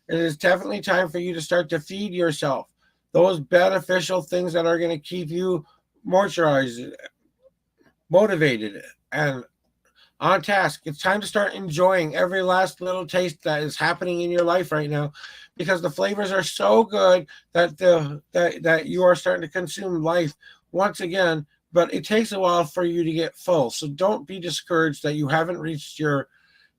it is definitely time for you to start to feed yourself those beneficial things that are going to keep you moisturized, motivated, and on task. It's time to start enjoying every last little taste that is happening in your life right now, because the flavors are so good that that you are starting to consume life once again. But it takes a while for you to get full. So don't be discouraged that you haven't reached your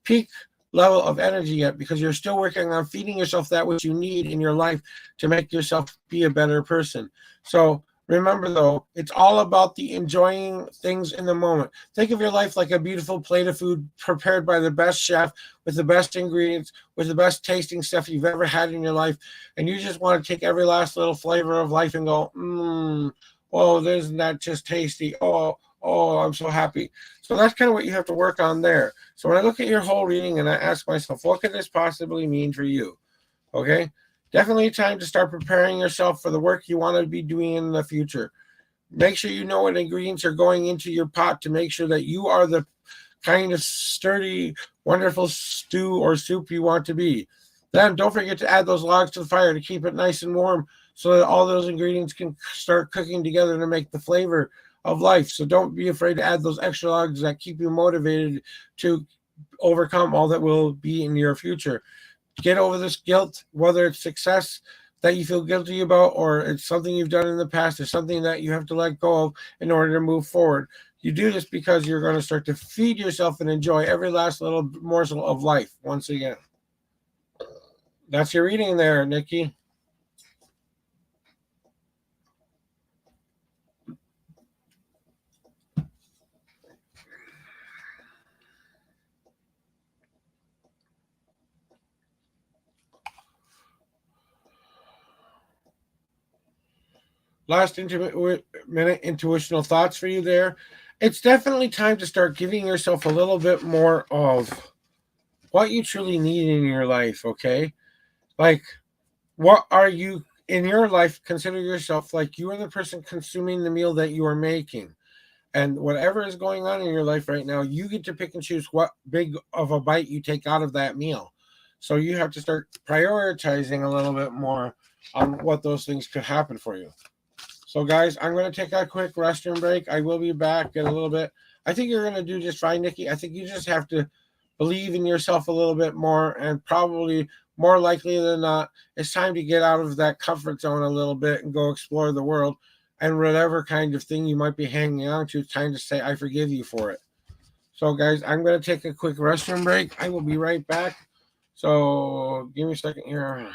peak level of energy yet, because you're still working on feeding yourself that which you need in your life to make yourself be a better person. So remember, though, it's all about the enjoying things in the moment. Think of your life like a beautiful plate of food prepared by the best chef with the best ingredients, with the best tasting stuff you've ever had in your life. And you just want to take every last little flavor of life and go, oh, isn't that just tasty? Oh, I'm so happy. So that's kind of what you have to work on there. So when I look at your whole reading and I ask myself, what could this possibly mean for you? Okay. Definitely time to start preparing yourself for the work you want to be doing in the future. Make sure you know what ingredients are going into your pot to make sure that you are the kind of sturdy, wonderful stew or soup you want to be. Then don't forget to add those logs to the fire to keep it nice and warm so that all those ingredients can start cooking together to make the flavor of life. So don't be afraid to add those extra logs that keep you motivated to overcome all that will be in your future. Get over this guilt, whether it's success that you feel guilty about or it's something you've done in the past or something that you have to let go of in order to move forward. You do this because you're going to start to feed yourself and enjoy every last little morsel of life once again. That's your reading there, Nikki. Last minute intuitional thoughts for you there. It's definitely time to start giving yourself a little bit more of what you truly need in your life, okay? Like, what are you in your life? Consider yourself like you are the person consuming the meal that you are making. And whatever is going on in your life right now, you get to pick and choose what big of a bite you take out of that meal. So you have to start prioritizing a little bit more on what those things could happen for you. So, guys, I'm going to take a quick restroom break. I will be back in a little bit. I think you're going to do just fine, Nikki. I think you just have to believe in yourself a little bit more, and probably more likely than not, it's time to get out of that comfort zone a little bit and go explore the world. And whatever kind of thing you might be hanging on to, it's time to say, I forgive you for it. So, guys, I'm going to take a quick restroom break. I will be right back. So, give me a second here.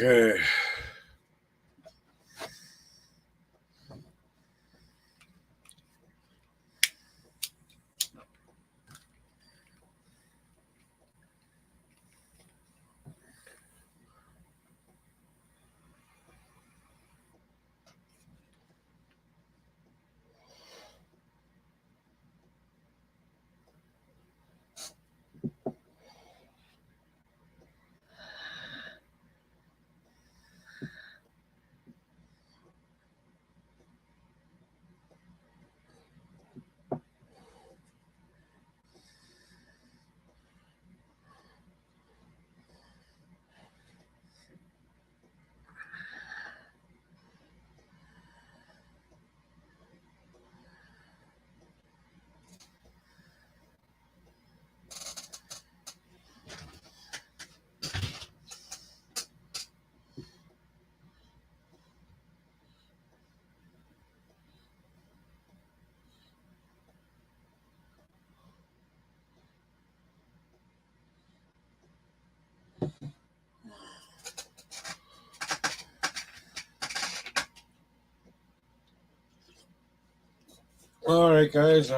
Okay. All right, guys.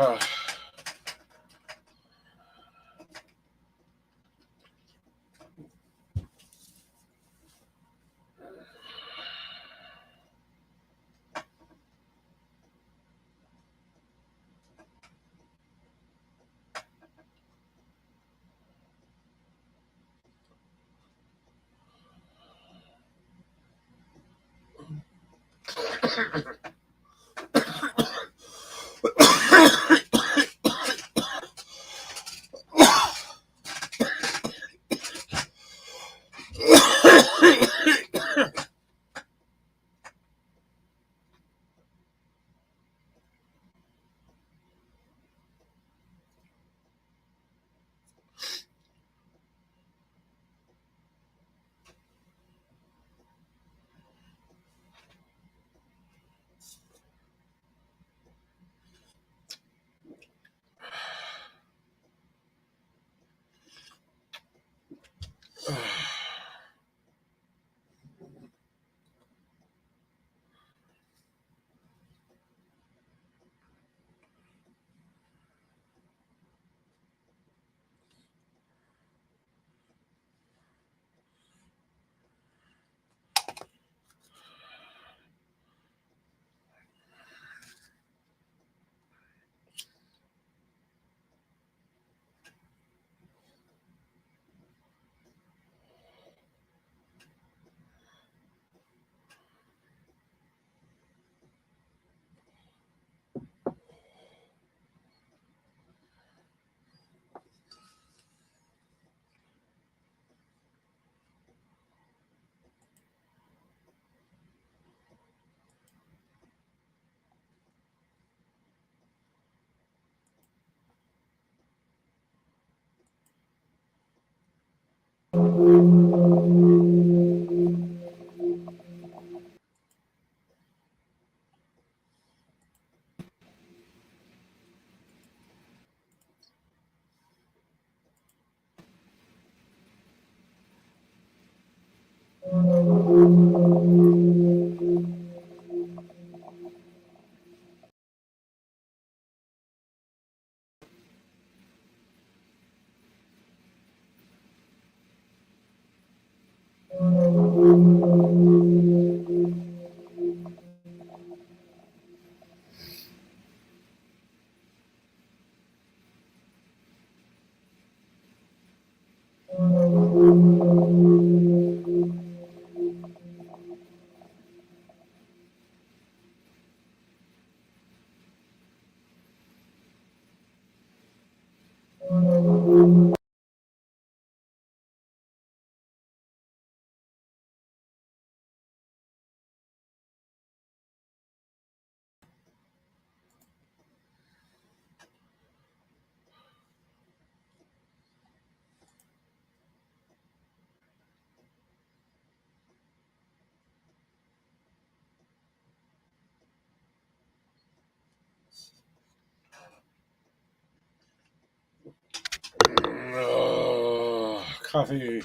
Coffee.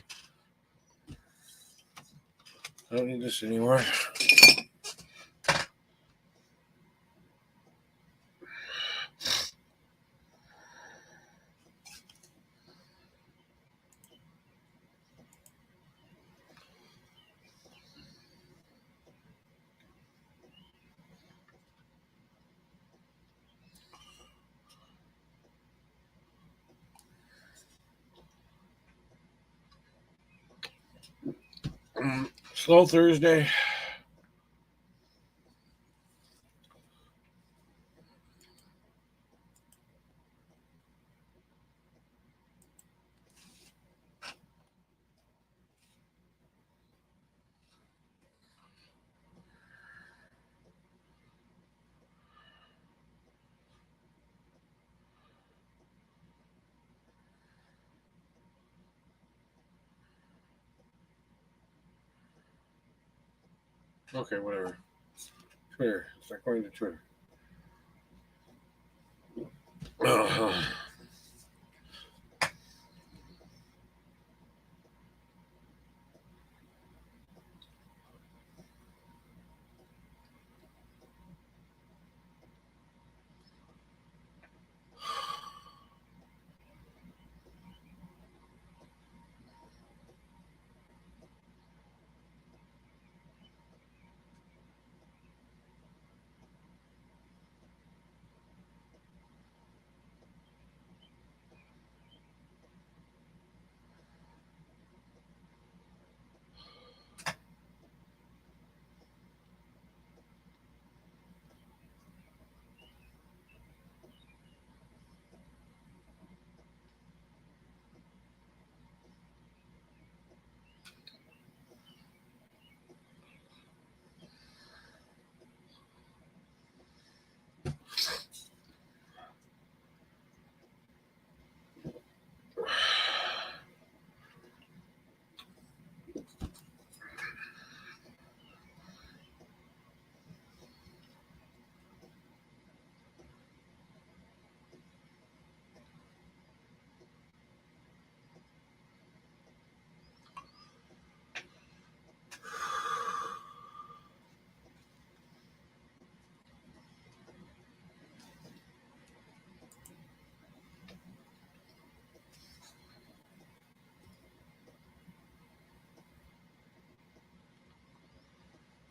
I don't need this anymore. Slow Thursday. Okay, whatever. Twitter. Start going to Twitter.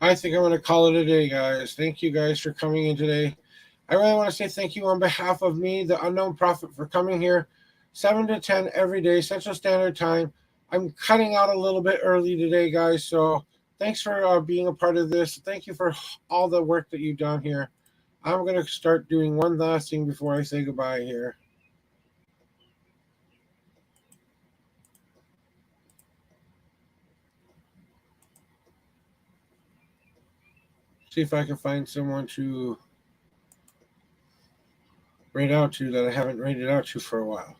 I think I'm going to call it a day, guys. Thank you guys for coming in today. I really want to say thank you on behalf of me, the Unknown Prophet, for coming here 7 to 10 every day, Central Standard Time. I'm cutting out a little bit early today, guys. So thanks for being a part of this. Thank you for all the work that you've done here. I'm going to start doing one last thing before I say goodbye here. See if I can find someone to raid out to that I haven't raided out to for a while.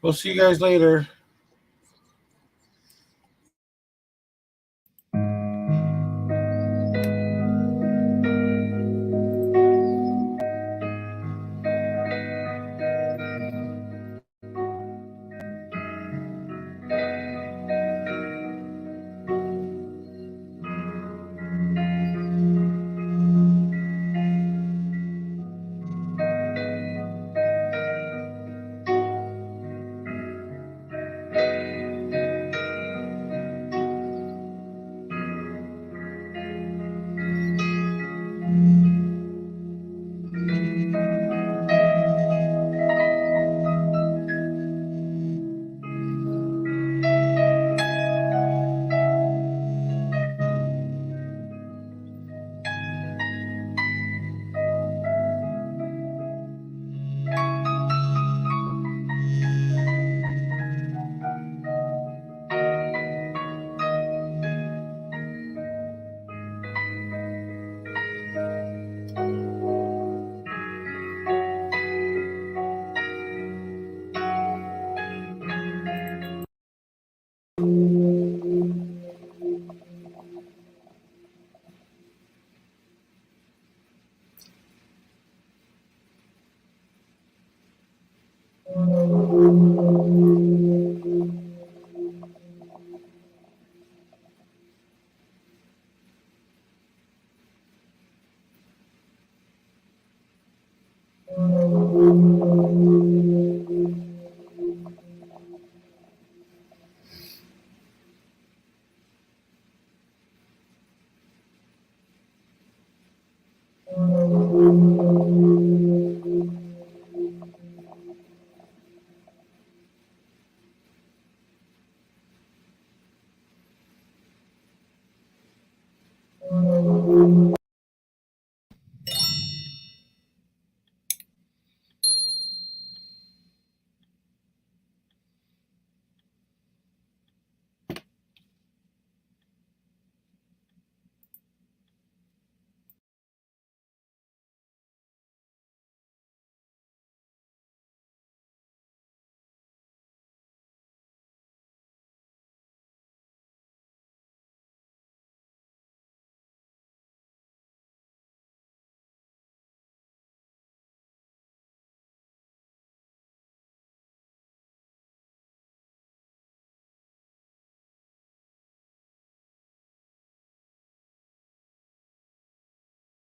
We'll see you guys later.